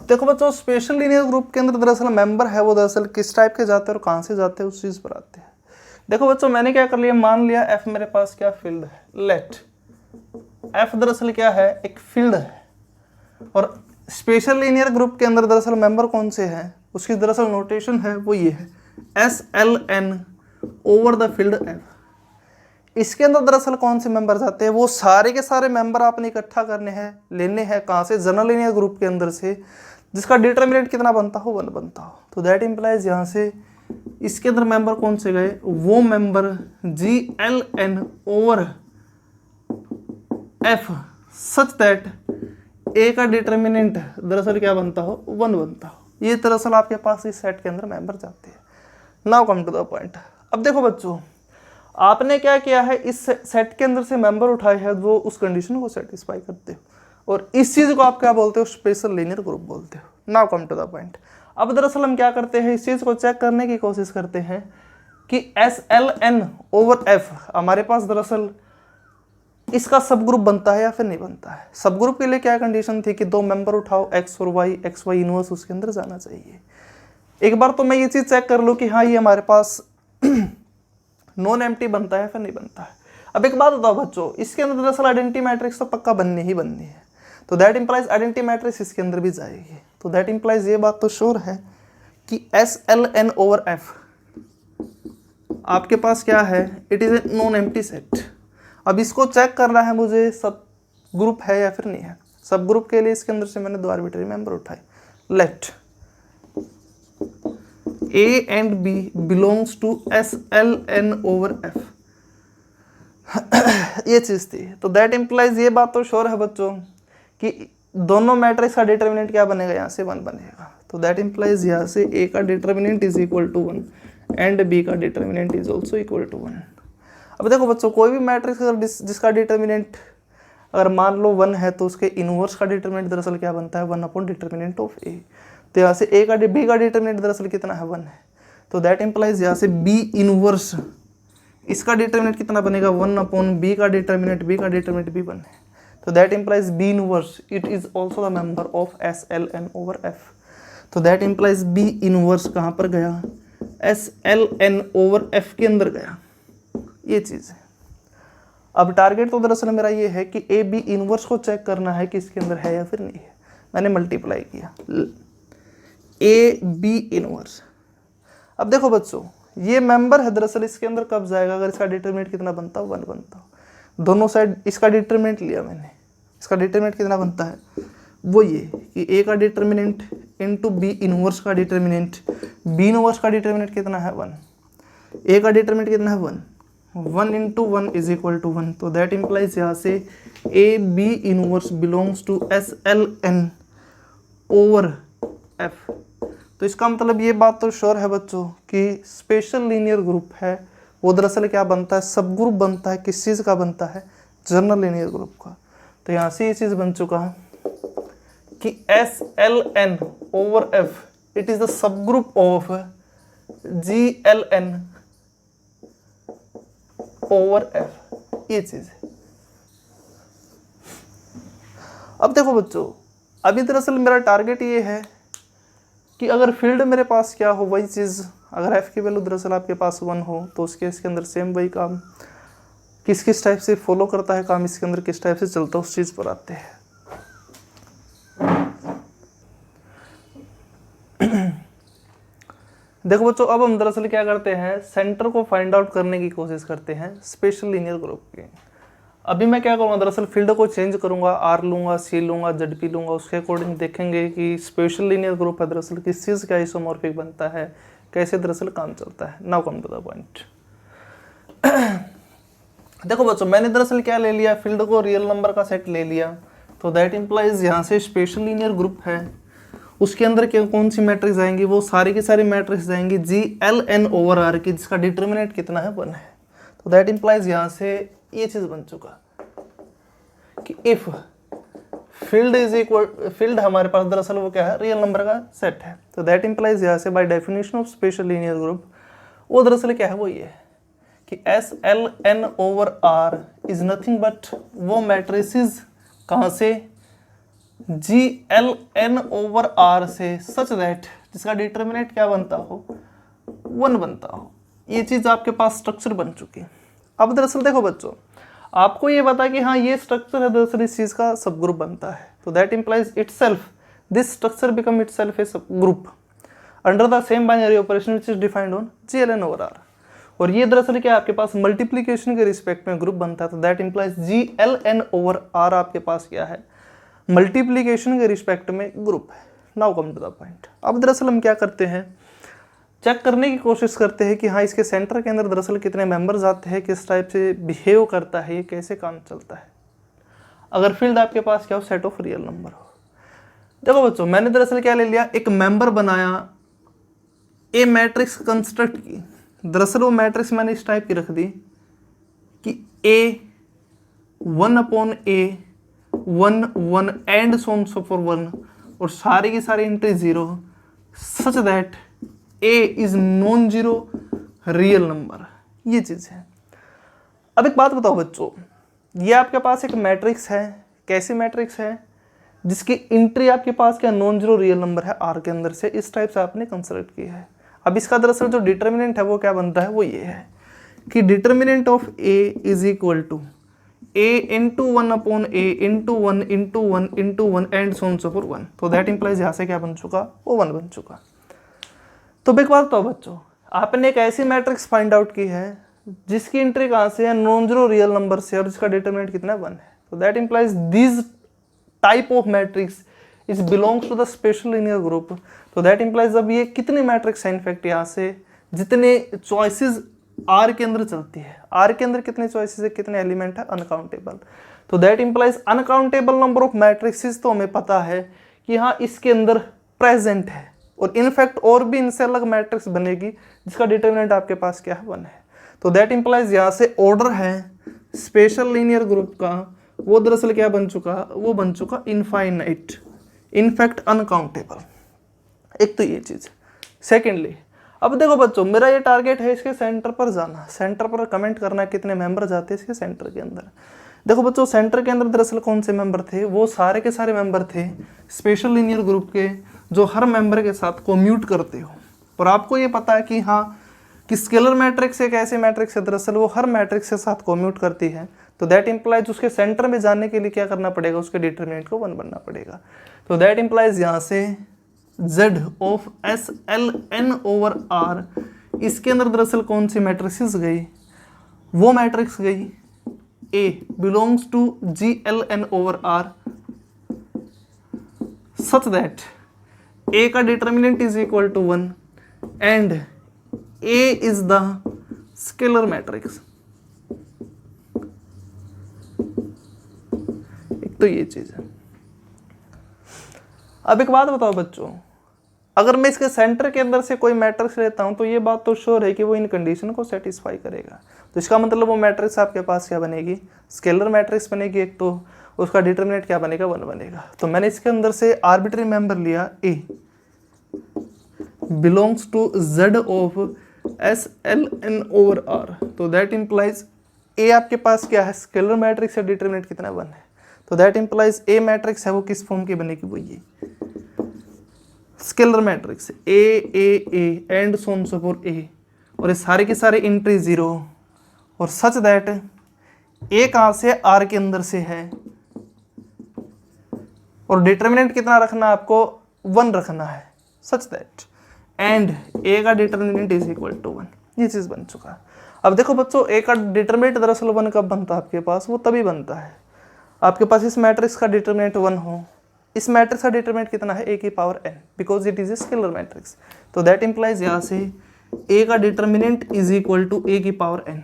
देखो बच्चों स्पेशल लीनियर ग्रुप के अंदर दरअसल मेंबर है वो दरअसल किस टाइप के जाते हैं और कहां से जाते हैं उस चीज पर आते हैं। देखो बच्चों मैंने क्या कर लिया, मान लिया F मेरे पास क्या फील्ड है, लेट F दरअसल क्या है, एक फील्ड है, और स्पेशल लीनियर ग्रुप के अंदर दरअसल मेंबर कौन से हैं, उसकी दरअसल नोटेशन है वो ये है, SLN over the field F। इसके अंदर दरअसल कौन से मेंबर आते हैं, वो सारे के सारे मेंबर आपने इकट्ठा करने हैं, लेने हैं कहाँ से, जनरल लीनियर ग्रुप के अंदर से, जिसका डिटरमिनेंट कितना बनता हो, 1 बनता हो। तो दैट इंप्लाइज यहाँ से इसके अंदर मेंबर कौन से गए, वो member GLN over F such that A का डिटरमिनेंट दरअसल क्या बनता हो, 1 बनता हो। ये दरअसल आपके पास इस सेट के अंदर मेंबर जाते हैं। Now come to the point. अब देखो बच्चों आपने क्या किया है, इस सेट के अंदर से मेंबर उठाए हैं जो उस कंडीशन को सेटिस्फाई करते हो, और इस चीज को आप क्या बोलते हो, स्पेशल लीनियर ग्रुप बोलते हो। Now come to the point. अब दरअसल हम क्या करते हैं, इस चीज को चेक करने की कोशिश करते हैं कि SLN ओवर F हमारे पास दरअसल इसका सब ग्रुप बनता है या फिर नहीं बनता है। सब ग्रुप के लिए क्या कंडीशन थी कि 2 मेंबर उठाओ X और Y, XY इनवर्स उसके अंदर जाना चाहिए। एक बार तो मैं ये चीज चेक कर लूँ कि हाँ ये हमारे पास नॉन एम्प्टी बनता है फिर नहीं बनता है। अब एक बात बताओ बच्चों, इसके अंदर दरअसल आइडेंटिटी मैट्रिक्स तो पक्का बननी ही बननी है, तो दैट इंप्लाइज आइडेंटिटी मैट्रिक्स इसके अंदर भी जाएगी। तो दैट इंप्लाइज ये बात तो श्योर है कि SLN ओवर F आपके पास क्या है, it is a non empty set. अब इसको चेक करना है मुझे सब ग्रुप है या फिर नहीं है। सब ग्रुप के लिए इसके अंदर से मैंने 2 आर्बिट्ररी मेंबर उठाए, late A and B belongs to SLN over F। ये चीज थी। तो दैट इंप्लाइज ये बात तो श्योर है बच्चों कि दोनों मैट्रिक्स का डिटरमिनेंट क्या बनेगा, यहाँ से 1 बनेगा। तो दैट इंप्लाइज यहाँ से A का determinant is equal to 1 and B का determinant is also equal to 1। अब देखो बच्चों कोई भी मैट्रिक्स अगर जिसका डिटरमिनेंट अगर मान लो 1 है तो उसके इनवर्स का डिटरमिनेंट दरअसल क्या बनता है, 1 अपॉन डिटरमिनेंट ऑफ A। तो यहाँ से बी का डिटर्मिनेंट दरअसल कितना है 1 है, तो दैट इम्प्लाइज यहाँ से बी इनवर्स इसका डिटर्मिनेंट कितना बनेगा 1 अपॉन बी का डिटर्मिनेंट भी 1 है, तो that implies B inverse it is also the member of S L N over F, तो दैट इम्प्लाइज बी इनवर्स कहाँ पर गया S L N over F के अंदर गया, ये चीज़ है। अब टारगेट तो दरअसल मेरा ये है कि ए बी इनवर्स को चेक करना है कि इसके अंदर है या फिर नहीं है, मैंने मल्टीप्लाई किया ए बी इनवर्स। अब देखो बच्चों ये मेंबर है दरअसल, इसके अंदर कब जाएगा अगर इसका डिटरमिनेंट कितना बनता हो 1 बनता हो, दोनों साइड इसका डिटरमिनेंट लिया मैंने, इसका डिटरमिनेंट कितना बनता है वो ये कि ए का डिटरमिनेंट इंटू बी इनवर्स का डिटरमिनेंट, बी इनवर्स का डिटरमिनेंट कितना है 1, ए का डिटरमिनेंट कितना है 1 इंटू 1 इज इक्वल टू 1, तो दैट इम्प्लाइज यहाँ से A B inverse belongs to S L N over F. तो इसका मतलब ये बात तो श्योर है बच्चों कि स्पेशल लीनियर ग्रुप है वो दरअसल क्या बनता है, सब ग्रुप बनता है, किस चीज़ का बनता है, जनरल लीनियर ग्रुप का। तो यहाँ से ये चीज़ बन चुका है कि S L N over F it is the subgroup of G L N over F, ये चीज़ है। अब देखो बच्चों अभी दरअसल मेरा टारगेट ये है कि अगर फील्ड मेरे पास क्या हो वही चीज़, अगर एफ की वैल्यू दरअसल आपके पास 1 हो तो उसके इसके अंदर सेम वही काम किस किस टाइप से फॉलो करता है, काम इसके अंदर किस टाइप से चलता है, उस चीज़ पर आते हैं। देखो बच्चों अब हम दरअसल क्या करते हैं, सेंटर को फाइंड आउट करने की कोशिश करते हैं स्पेशल लीनियर ग्रुप के। अभी मैं क्या करूँगा दरअसल फील्ड को चेंज करूँगा, आर लूँगा, सी लूँगा, जेड पी लूँगा, उसके अकॉर्डिंग देखेंगे कि स्पेशल लीनियर ग्रुप है दरअसल किस चीज़ का आइसोमॉर्फिक बनता है, कैसे दरअसल काम चलता है। Now come to the point. देखो बच्चों मैंने दरअसल क्या ले लिया, फील्ड को रियल नंबर का सेट ले लिया, तो दैट इम्प्लाइज यहाँ से स्पेशल लीनियर ग्रुप है, उसके अंदर क्या कौन सी मैट्रिक्स आएंगी, वो सारी की सारी मैट्रिक्स आएंगी G L N over R की, जिसका डिटर्मिनेंट कितना है 1 है। तो दैट इम्प्लाइज यहाँ से ये चीज़ बन चुका कि if field is equal, field हमारे पास दरअसल वो क्या है रियल नंबर का सेट है, तो दैट इम्प्लाइज यहाँ से by definition of special linear group वो दरअसल क्या है वो ये है कि S L N over R is nothing but वो मैट्रिसेस कहाँ से G L N over R से सच दैट जिसका डिटर्मिनेंट क्या बनता हो 1 बनता हो। ये चीज़ आपके पास स्ट्रक्चर बन चुकी है। अब दरअसल देखो बच्चों आपको ये पता कि हाँ ये स्ट्रक्चर है दरअसल इस चीज़ का सब ग्रुप बनता है, तो that implies itself this structure become itself a subgroup under the same binary operation which is defined on G L N over R. और ये दरअसल क्या आपके पास मल्टीप्लीकेशन के रिस्पेक्ट में ग्रुप बनता है, तो that implies G L N over R आपके पास क्या है मल्टीप्लीकेशन के रिस्पेक्ट में ग्रुप है। Now come to the point. अब दरअसल हम क्या करते हैं, चेक करने की कोशिश करते हैं कि हाँ इसके सेंटर के अंदर दरअसल कितने मेंबर्स आते हैं, किस टाइप से बिहेव करता है, ये कैसे काम चलता है। अगर फील्ड आपके पास क्या हो सेट ऑफ रियल नंबर हो। देखो बच्चों मैंने दरअसल क्या ले लिया, एक मेंबर बनाया, ए मैट्रिक्स कंस्ट्रक्ट की, दरअसल वो मैट्रिक्स मैंने इस टाइप की रख दी कि ए 1 upon A 1 1 and so on so for 1 और सारी की सारी entry 0 such that A is non zero real number, ये चीज़ है। अब एक बात बताओ बच्चों, ये आपके पास एक मैट्रिक्स है, कैसी मैट्रिक्स है जिसकी एंट्री आपके पास क्या नॉन जीरो रियल नंबर है आर के अंदर से, इस टाइप से आपने कंस्ट्रक्ट किया है। अब इसका दरअसल जो डिटर्मिनेंट है वो क्या बनता है, वो ये है कि determinant of A is equal to A into 1 upon A into 1 into 1 into 1 and so on so for 1। तो दैट इम्प्लाइज यहाँ से क्या बन चुका, वो 1 बन चुका। तो एक बात तो बच्चों आपने एक ऐसी मैट्रिक्स फाइंड आउट की है जिसकी एंट्री कहाँ से है नॉन जीरो रियल नंबर से और जिसका डिटरमिनेंट कितना 1 है। तो that implies this type of matrix is belongs to the special linear group. तो दैट इम्प्लाइज अब ये कितनी मैट्रिक्स है इनफैक्ट यहाँ से जितने चॉइसेस आर के अंदर चलती है, आर के अंदर कितने चॉइसेस है, कितने एलिमेंट है, अनकाउंटेबल। तो that implies uncountable number of matrixes तो हमें पता है कि हाँ इसके अंदर प्रेजेंट है और इनफैक्ट और भी इनसे अलग मैट्रिक्स बनेगी जिसका डिटरमिनेंट आपके पास क्या है 1 है। तो दैट इम्प्लाइज यहाँ से ऑर्डर है स्पेशल लीनियर ग्रुप का वो दरअसल क्या बन चुका, वो बन चुका इनफाइनाइट, इनफैक्ट अनकाउंटेबल। एक तो ये चीज़। सेकेंडली अब देखो बच्चों, मेरा ये टारगेट है इसके सेंटर पर जाना, सेंटर पर कमेंट करना कितने मेंबर जाते हैं इसके सेंटर के अंदर। देखो बच्चों, सेंटर के अंदर दरअसल कौन से मेंबर थे, वो सारे के सारे मेंबर थे स्पेशल लीनियर ग्रुप के, जो हर मेंबर के साथ कोम्यूट करते हो। और आपको ये पता है कि हाँ कि स्केलर मैट्रिक्स एक ऐसे मैट्रिक्स है दरअसल वो हर मैट्रिक्स के साथ कोम्यूट करती है, तो दैट इंप्लाइज उसके सेंटर में जाने के लिए क्या करना पड़ेगा, उसके डिटरमिनेंट को 1 बनना पड़ेगा। तो दैट इंप्लाइज यहाँ से Z ऑफ SLN/R, इसके अंदर दरअसल कौन सी मैट्रिक्स गई, वो मैट्रिक्स गई A belongs to GLN/R such that A का determinant is equal to 1 and A is the scalar matrix. एक तो ये चीज है। अब एक बात बताओ बच्चों, अगर मैं इसके सेंटर के अंदर से कोई मैट्रिक्स लेता हूं तो ये बात तो श्योर है कि वो इन कंडीशन को सेटिस्फाई करेगा। तो इसका मतलब वो मैट्रिक्स आपके पास क्या बनेगी, स्केलर मैट्रिक्स बनेगी एक, तो उसका डिटरमिनेंट क्या बनेगा, 1 बनेगा। तो मैंने इसके अंदर से आर्बिट्री मेंबर लिया A belongs to Z of SLN/R, तो दैट इंप्लाइज A आपके पास क्या है, स्केलर मैट्रिक्स है, डिटरमिनेंट कितना 1 है, तो दैट इंप्लाइज A मैट्रिक्स है वो किस फॉर्म की बनेगी, वो ये scalar matrix A and so on so for A, और ये सारे के सारे एंट्री 0, और सच दैट A कहाँ से, R के अंदर से है, और डिटरमिनेंट कितना रखना है आपको, 1 रखना है, सच दैट एंड A का डिटरमिनेंट इज इक्वल टू 1। ये चीज बन चुका है। अब देखो बच्चों, A का डिटरमिनेंट दरअसल 1 कब बनता है आपके पास, वो तभी बनता है आपके पास इस मैट्रिक्स का डिटरमिनेंट 1 हो। इस मैट्रिक्स का डिटरमिनेंट कितना है, A की power n, because it is a scalar matrix. तो दैट इंप्लाइज यहाँ से A का determinant is equal to A की पावर n।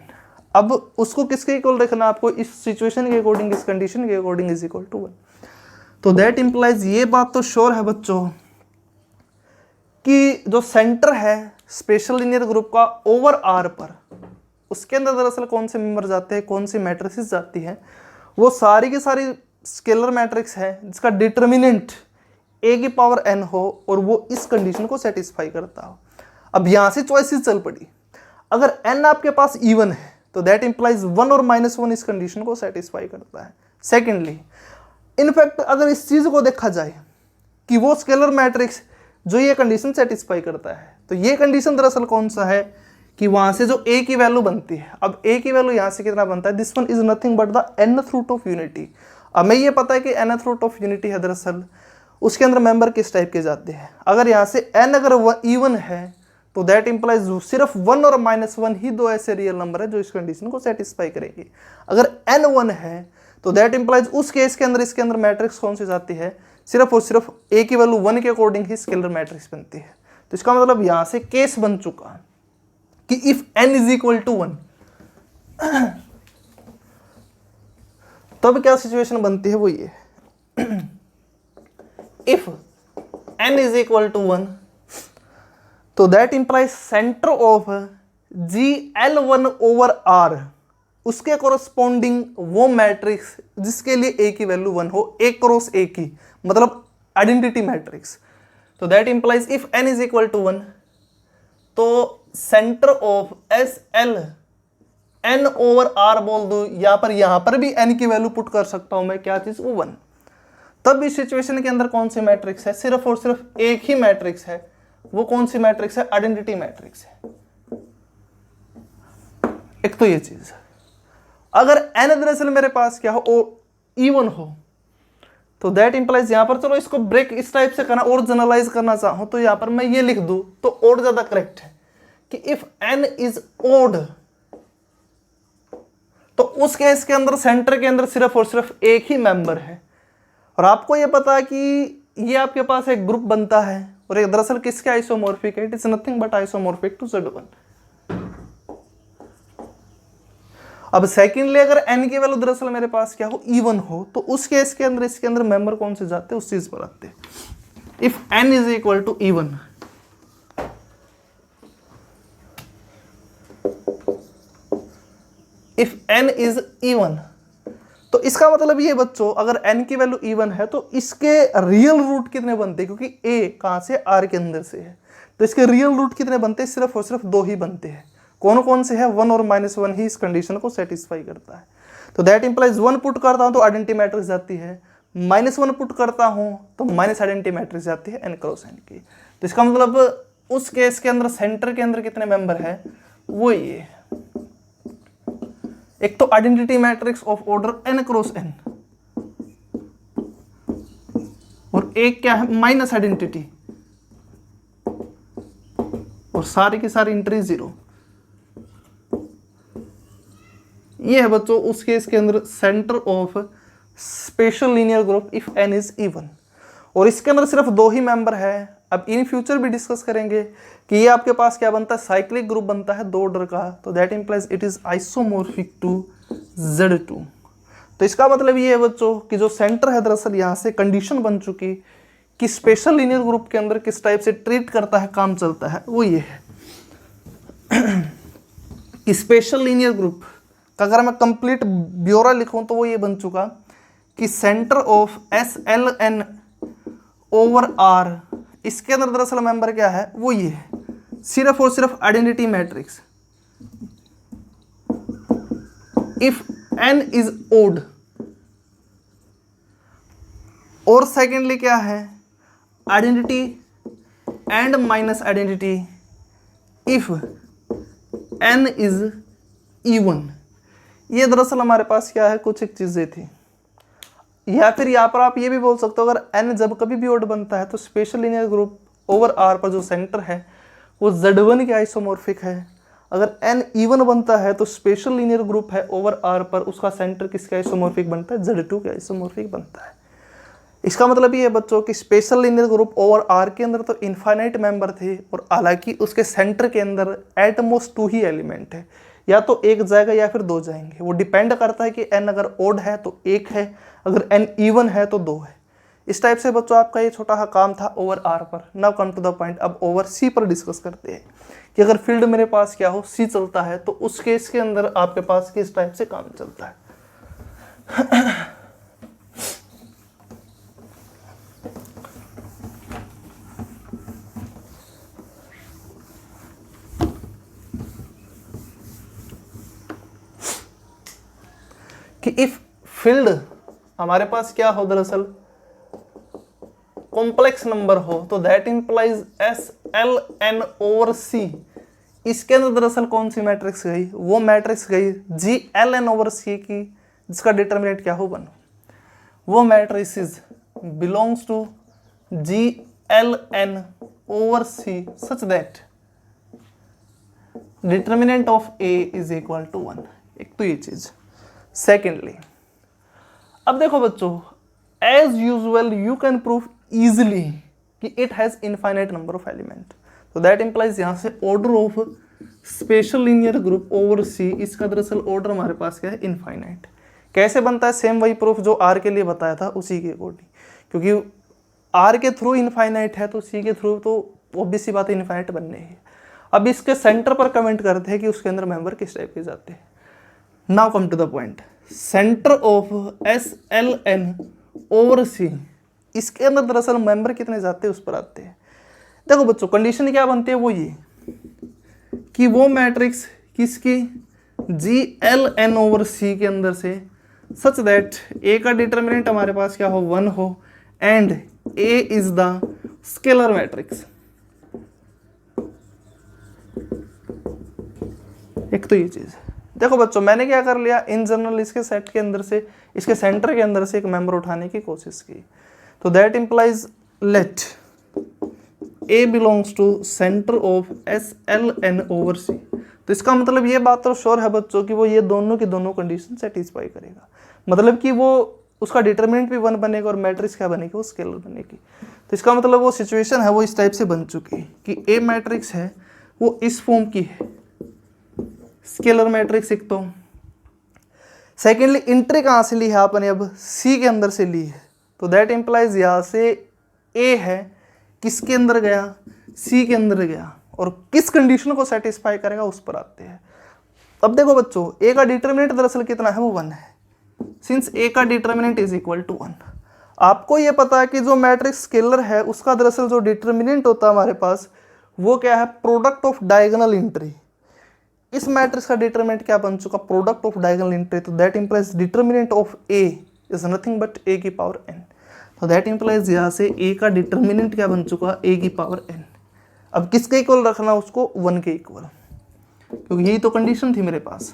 अब उसको किसके इक्वल रखना आपको, इस सिचुएशन के अकॉर्डिंग, इस कंडीशन के अकॉर्डिंग इज इक्वल टू 1। तो दैट इंप्लाइज ये बात तो श्योर है बच्चों कि जो सेंटर है स्पेशल लीनियर ग्रुप का ओवर R पर, उसके अंदर दरअसल कौन से मेंबर जाते हैं, कौन सी मैट्रिक्स जाती है, वो सारी की सारी स्केलर मैट्रिक्स है जिसका डिटरमिनेंट A की पावर n हो और वो इस कंडीशन को सेटिस्फाई करता हो। अब यहां से चॉइसेस चल पड़ी, अगर n आपके पास इवन है तो दैट इंप्लाइज 1 और -1 इस कंडीशन को सेटिस्फाई करता है। सेकेंडली इनफैक्ट अगर इस चीज को देखा जाए कि वो स्केलर मैट्रिक्स जो ये कंडीशन सेटिस्फाई करता है, तो ये कंडीशन दरअसल कौन सा है कि वहां से जो A की वैल्यू बनती है, अब A की वैल्यू यहां से कितना बनता है, this one is nothing but the nth root of unity. अब मैं ये पता है कि nth रूट ऑफ यूनिटी है दरअसल, उसके अंदर मेंबर किस टाइप के जाते हैं, अगर यहाँ से n अगर इवन है तो दैट इंप्लाइज सिर्फ 1 और -1 ही दो ऐसे रियल नंबर है जो इस कंडीशन को सेटिस्फाई करेंगे। अगर n 1 है तो दैट इंप्लाइज उस केस के अंदर इसके अंदर मैट्रिक्स कौन सी जाती है, सिर्फ और सिर्फ A की वैल्यू 1 के अकॉर्डिंग ही स्केलर मैट्रिक्स बनती है। तो इसका मतलब यहाँ से केस बन चुका कि if n is equal to 1 तब क्या सिचुएशन बनती है, वो ये if n is equal to 1 तो that implies centre of GL1/R, उसके कोरस्पॉन्डिंग वो मैट्रिक्स जिसके लिए A की वैल्यू 1 हो, A क्रॉस A की, मतलब आइडेंटिटी मैट्रिक्स। तो that implies if n is equal to 1 तो सेंटर ऑफ SLN/R बोल दो, यहां पर भी n की वैल्यू पुट कर सकता हूं मैं, क्या चीज, वो 1। तब इस सिचुएशन के अंदर कौन सी मैट्रिक्स है, सिर्फ और सिर्फ एक ही मैट्रिक्स है, वो कौन सी मैट्रिक्स है, आइडेंटिटी मैट्रिक्स है। एक तो ये चीज, अगर n दरअसल मेरे पास क्या हो, इवन हो, तो दैट इंप्लाइज यहां पर, चलो इसको ब्रेक इस टाइप से करना और जनरलाइज करना चाहूं तो यहां पर मैं ये लिख दूं तो और ज्यादा करेक्ट है कि इफ n इज ओड तो उस केस के अंदर सेंटर के अंदर सिर्फ और सिर्फ एक ही मेंबर है। और आपको ये पता है कि ये आपके पास एक ग्रुप बनता है और एक दरअसल किसके आइसोमॉर्फिक है, it is nothing but isomorphic to Z1। अब सेकेंडली अगर n की वैल्यू दरअसल मेरे पास क्या हो, इवन हो, तो उस केस के अंदर इसके अंदर मेंबर कौन से जाते हैं, उस चीज पर आते हैं। If n is equal to even, if n is even तो इसका मतलब ये बच्चों, अगर n की वैल्यू इवन है तो इसके रियल रूट कितने बनते हैं, क्योंकि a कहाँ से, r के अंदर से है, तो इसके रियल रूट कितने बनते हैं, सिर्फ और सिर्फ 2 ही बनते हैं। कौन कौन से है, 1 और -1 ही इस कंडीशन को सेटिस्फाई करता है। तो दैट इंप्लाइज 1 पुट करता हूं तो आइडेंटिटी मैट्रिक्स जाती है, -1 पुट करता हूं तो माइनस आइडेंटिटी मैट्रिक्स जाती है n क्रॉस n की। तो इसका मतलब उस केस के अंदर सेंटर के अंदर कितने मेंबर है, वो ये, एक तो identity matrix of order n cross n, और एक क्या है, माइनस आइडेंटिटी, और सारी की सारी एंट्री 0। ये है बच्चों उस केस के अंदर centre of special linear group if n is even, और इसके अंदर सिर्फ 2 ही मेंबर है। अब इन फ्यूचर भी डिस्कस करेंगे कि ये आपके पास क्या बनता है, साइक्लिक ग्रुप बनता है 2 ऑर्डर का, तो that implies it is isomorphic to Z2। तो इसका मतलब ये है बच्चों कि जो सेंटर है दरअसल यहाँ से कंडीशन बन चुकी कि स्पेशल लीनियर ग्रुप के अंदर किस टाइप से ट्रीट करता है, काम चलता है, वो ये है कि स्पेशल लीनियर ग्रुप का अगर मैं कंप्लीट ब्यौरा लिखूं तो वो ये बन चुका कि centre of SLN over R, इसके अंदर दरअसल मेंबर क्या है, वो ये है, सिर्फ और सिर्फ identity matrix if n is odd, और सेकेंडली क्या है, identity and minus identity if n is even. ये दरअसल हमारे पास क्या है, कुछ एक चीजें थी, या फिर यहाँ पर आप ये भी बोल सकते हो अगर n जब कभी भी ओड बनता है तो special linear group over R पर जो सेंटर है वो Z1 के आइसोमॉर्फिक है। अगर n इवन बनता है तो स्पेशल लीनियर ग्रुप है ओवर R पर, उसका सेंटर किसके आइसोमॉर्फिक बनता है, Z2 के आइसोमॉर्फिक बनता है। इसका मतलब ये है बच्चों कि special linear group over R के अंदर तो इनफाइनाइट मेंबर थे, और हालांकि उसके सेंटर के अंदर एट मोस्ट 2 ही एलिमेंट है, या तो एक जाएगा या फिर 2 जाएंगे, वो डिपेंड करता है कि n अगर ओड है तो 1 है, अगर n इवन है तो 2 है। इस टाइप से बच्चों आपका ये छोटा सा काम था ओवर R पर। Now come to the point, अब ओवर C पर डिस्कस करते हैं कि अगर फील्ड मेरे पास क्या हो, C चलता है, तो उस केस के अंदर आपके पास किस टाइप से काम चलता है। कि इफ फील्ड हमारे पास क्या हो, दरअसल कॉम्प्लेक्स नंबर हो, तो that implies SLN over C, इसके अंदर दरअसल कौन सी मैट्रिक्स गई, वो मैट्रिक्स गई GLN ओवर C की, जिसका डिटरमिनेंट क्या हो 1। वो matrix belongs to GLN over C such that determinant of A is equal to 1। एक तो ये चीज। सेकेंडली, अब देखो बच्चों, as usual you can prove easily कि it has infinite number of element, तो दैट इंप्लाइज यहां से order of special linear group over C, इसका दरअसल ऑर्डर हमारे पास क्या है, इनफाइनाइट। कैसे बनता है, सेम वही प्रूफ जो R के लिए बताया था उसी के अकॉर्डिंग, क्योंकि R के थ्रू इनफाइनाइट है तो C के थ्रू तो ऑब्वियस सी बात है इनफाइनाइट बनने है। अब इसके सेंटर पर कमेंट करते हैं कि उसके अंदर मेंबर किस टाइप के जाते हैं। Now come to the point, center of SLN over C, इसके अंदर दरअसल मेंबर कितने जाते हैं उस पर आते हैं। देखो बच्चों, कंडीशन क्या बनती है, वो ये कि वो मैट्रिक्स किसकी, GLN ओवर C के अंदर से सच दैट A का डिटरमिनेंट हमारे पास क्या हो, 1 हो, and A is the scalar matrix. एक तो ये चीज। देखो बच्चों, मैंने क्या कर लिया, इन जनरल इसके सेट के अंदर से, इसके सेंटर के अंदर से एक मेंबर उठाने की कोशिश की, तो that implies let A belongs to center of SLN over C। तो इसका मतलब ये बात तो श्योर है बच्चों कि वो ये दोनों की दोनों कंडीशन सेटिस्फाई करेगा, मतलब कि वो उसका डिटरमिनेंट भी 1 बनेगा और मैट्रिक्स क्या बनेगी, वो स्केलर बनेगी। तो इसका मतलब वो सिचुएशन है वो इस टाइप से बन चुकी कि A मैट्रिक्स है वो इस फॉर्म की है, स्केलर मैट्रिक्स एक तो। सेकेंडली, एंट्री कहाँ से ली है आपने, अब C के अंदर से ली है, तो दैट इंप्लाइज यहाँ से A है किसके अंदर गया, C के अंदर गया, और किस कंडीशन को सेटिस्फाई करेगा उस पर आते हैं। अब देखो बच्चों, A का डिटरमिनेंट दरअसल कितना है, वो 1 है, सिंस ए का डिटर्मिनेंट इज इक्वल टू 1। आपको ये पता है कि जो मैट्रिक्स स्केलर है उसका दरअसल जो डिटर्मिनेंट होता है हमारे पास वो क्या है, प्रोडक्ट ऑफ डायगोनल एंट्री। इस मैट्रिक्स का डिटरमिनेंट क्या बन चुका, प्रोडक्ट ऑफ डायगोनल एंट्री। तो that implies determinant of A is nothing but A की पावर n। तो दैट इंप्लाइज यहाँ से ए का डिटर्मिनेंट क्या बन चुका, ए की पावर n। अब किसके इक्वल रखना उसको, 1 के इक्वल, क्योंकि यही तो कंडीशन थी मेरे पास।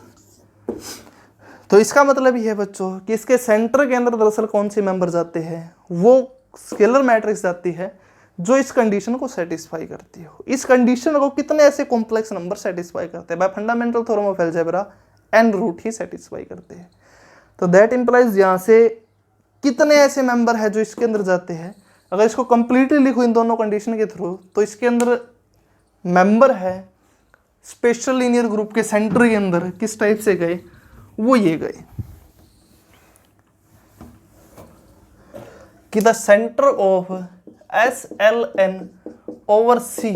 तो इसका मतलब ये है बच्चों कि इसके सेंटर के अंदर दरअसल कौन से मेंबर जाते हैं, वो स्केलर मैट्रिक्स जाती है जो इस कंडीशन को सेटिस्फाई करती हो। इस कंडीशन को कितने ऐसे कॉम्प्लेक्स नंबर सेटिस्फाई करते हैं, by fundamental theorem of algebra n root ही सेटिस्फाई करते हैं। तो दैट इंप्लाइज यहाँ से कितने ऐसे मेंबर है जो इसके अंदर जाते हैं। अगर इसको कंप्लीटली लिखो इन दोनों कंडीशन के थ्रू तो इसके अंदर मेंबर है स्पेशल लीनियर ग्रुप के सेंटर के अंदर किस टाइप से गए, वो ये गए कि the centre of SLN over C,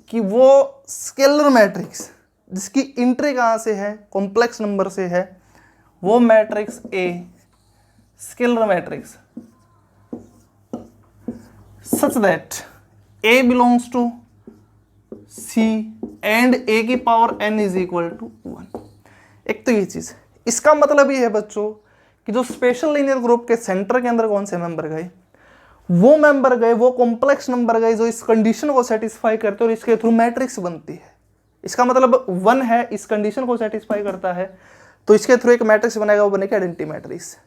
कि वो स्केलर मैट्रिक्स जिसकी एंट्री कहाँ से है, कॉम्प्लेक्स नंबर से है, वो matrix A scalar matrix such that A belongs to C and A की power n is equal to 1। एक तो ये चीज, इसका मतलब ये है बच्चों कि जो स्पेशल लीनियर ग्रुप के सेंटर के अंदर कौन से मेंबर गए, वो मेंबर गए, वो कॉम्प्लेक्स नंबर गए जो इस कंडीशन को सेटिस्फाई करते हैं और इसके थ्रू मैट्रिक्स बनती है। इसका मतलब 1 है, इस कंडीशन को सेटिस्फाई करता है तो इसके थ्रू एक मैट्रिक्स बनेगा, वो बनेगा आइडेंटिटी मैट्रिक्स।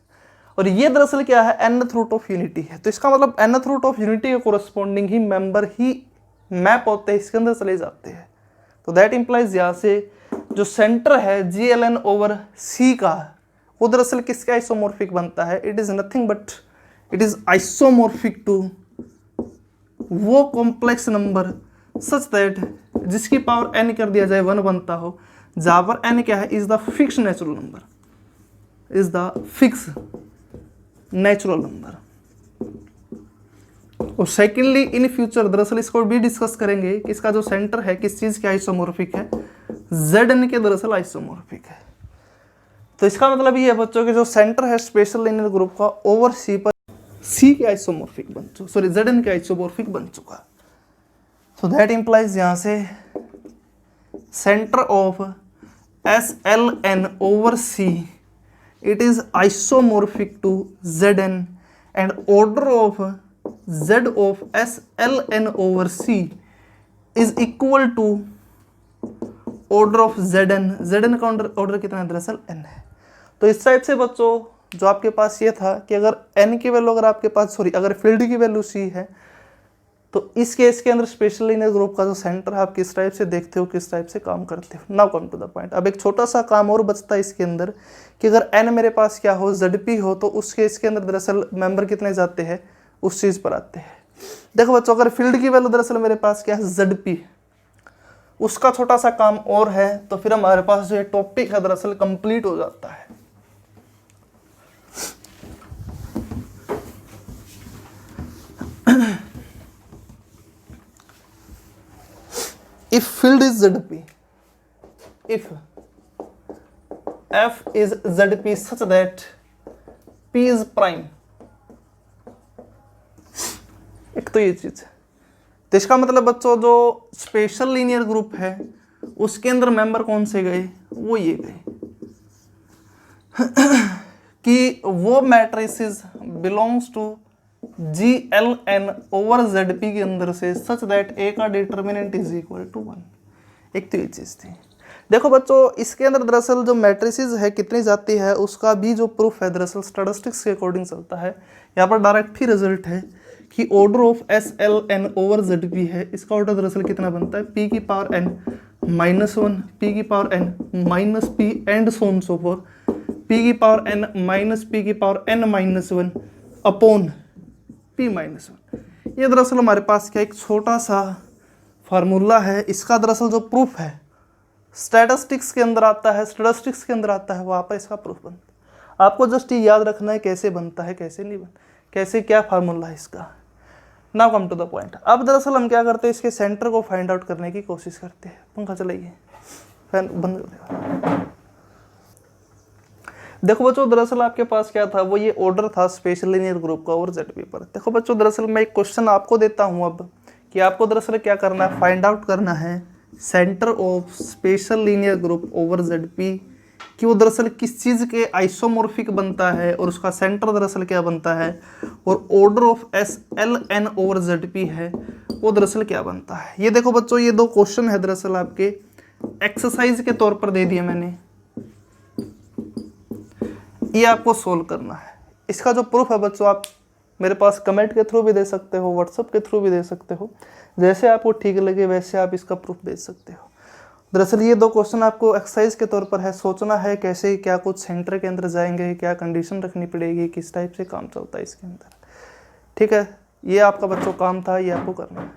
और ये दरअसल क्या है, nth रूट ऑफ यूनिटी है। तो इसका मतलब nth रूट ऑफ यूनिटी के कोरस्पॉन्डिंग ही मेंबर ही मैप होते हैं, इसके अंदर चले जाते हैं। तो दैट इंप्लाइज यहाँ से जो सेंटर है GLN ओवर C का, वो दरअसल किसका आइसोमॉर्फिक बनता है, it is nothing but it is isomorphic to वो कॉम्प्लेक्स नंबर सच दैट जिसकी पावर n कर दिया जाए 1 बनता हो, जहां पर n क्या है, is the fix natural number, is the fix natural number. और सेकेंडली इन फ्यूचर दरअसल इसको भी डिस्कस करेंगे कि इसका जो सेंटर है किस चीज के आइसोमॉर्फिक है, Zn के दरअसल आइसोमॉर्फिक है। तो इसका मतलब ये है बच्चों कि जो सेंटर है स्पेशल लीनियर ग्रुप का ओवर C पर C के आइसोमॉर्फिक बन चुका, सॉरी Zn के आइसोमॉर्फिक बन चुका। तो दैट इंप्लाइज यहाँ से centre of SLN over C it is isomorphic to Zn and order of Z of SLN over C is equal to order of Zn। Zn का order कितना है, दरअसल n है। तो इस टाइप से बच्चों जो आपके पास ये था कि अगर n की वैल्यू अगर आपके पास अगर फील्ड की वैल्यू C है तो इस केस के अंदर स्पेशल लीनियर ग्रुप का जो सेंटर है आप किस टाइप से देखते हो, किस टाइप से काम करते हो। Now come to the point. अब एक छोटा सा काम और बचता है इसके अंदर कि अगर n मेरे पास क्या हो, ZP हो, तो उस केस के अंदर दरअसल मेंबर कितने जाते हैं, उस चीज पर आते हैं। देखो बच्चों अगर फील्ड की वैल्यू दरअसल मेरे पास क्या है, ZP, उसका छोटा सा काम और है तो फिर हमारे पास जो टॉपिक है दरअसल कंप्लीट हो जाता है। If field is ZP, if F is ZP such that P is prime, एक तो ये चीज है। तो इसका मतलब बच्चों जो स्पेशल लीनियर ग्रुप है उसके अंदर मेंबर कौन से गए, वो ये गए कि वो matrices belongs to GLN over ZP के अंदर से सच दैट A का डिटर्मिनेंट इज इक्वल टू 1। एक तो ये चीज थी। देखो बच्चों इसके अंदर दरअसल जो मैट्रिसेस है कितनी जाती है उसका भी जो प्रूफ है दरअसल स्टैटिस्टिक्स के अकॉर्डिंग चलता है। यहाँ पर डायरेक्ट ही रिजल्ट है कि order of SLN over ZP है, इसका ऑर्डर दरअसल कितना बनता है, P की पावर n -1, P की power n minus P and so on so for, P की पावर n माइनस P की पावर n-1 अपॉन P-1। ये दरअसल हमारे पास क्या एक छोटा सा फार्मूला है, इसका दरअसल जो प्रूफ है स्टैटिस्टिक्स के अंदर आता है, स्टैटिस्टिक्स के अंदर आता है, वहाँ पर इसका प्रूफ बनता है। आपको जस्ट ये याद रखना है कैसे बनता है, कैसे नहीं कैसे क्या फार्मूला है इसका। Now come to the point. अब दरअसल हम क्या करते हैं, इसके सेंटर को फाइंड आउट करने की कोशिश करते हैं। पंखा चलाइए, फैन बंद कर देगा। देखो बच्चों दरअसल आपके पास क्या था, वो ये ऑर्डर था स्पेशल लीनियर ग्रुप का ओवर ZP पर। देखो बच्चों दरअसल मैं एक क्वेश्चन आपको देता हूँ अब, कि आपको दरअसल क्या करना है, फाइंड आउट करना है centre of special linear group over ZP, कि वो दरअसल किस चीज़ के आइसोमॉर्फिक बनता है और उसका सेंटर दरअसल क्या बनता है, और order of SLN over ZP है वो दरअसल क्या बनता है। ये देखो बच्चों ये दो क्वेश्चन है दरअसल आपके एक्सरसाइज के तौर पर दे दिए मैंने, ये आपको सोल्व करना है। इसका जो प्रूफ है बच्चों आप मेरे पास कमेंट के थ्रू भी दे सकते हो, व्हाट्सएप के थ्रू भी दे सकते हो, जैसे आपको ठीक लगे वैसे आप इसका प्रूफ दे सकते हो। दरअसल ये दो क्वेश्चन आपको एक्सरसाइज के तौर पर है, सोचना है कैसे क्या कुछ सेंटर के अंदर जाएंगे, क्या कंडीशन रखनी पड़ेगी, किस टाइप से काम चलता है इसके अंदर। ठीक है, ये आपका बच्चों काम था, ये आपको करना है।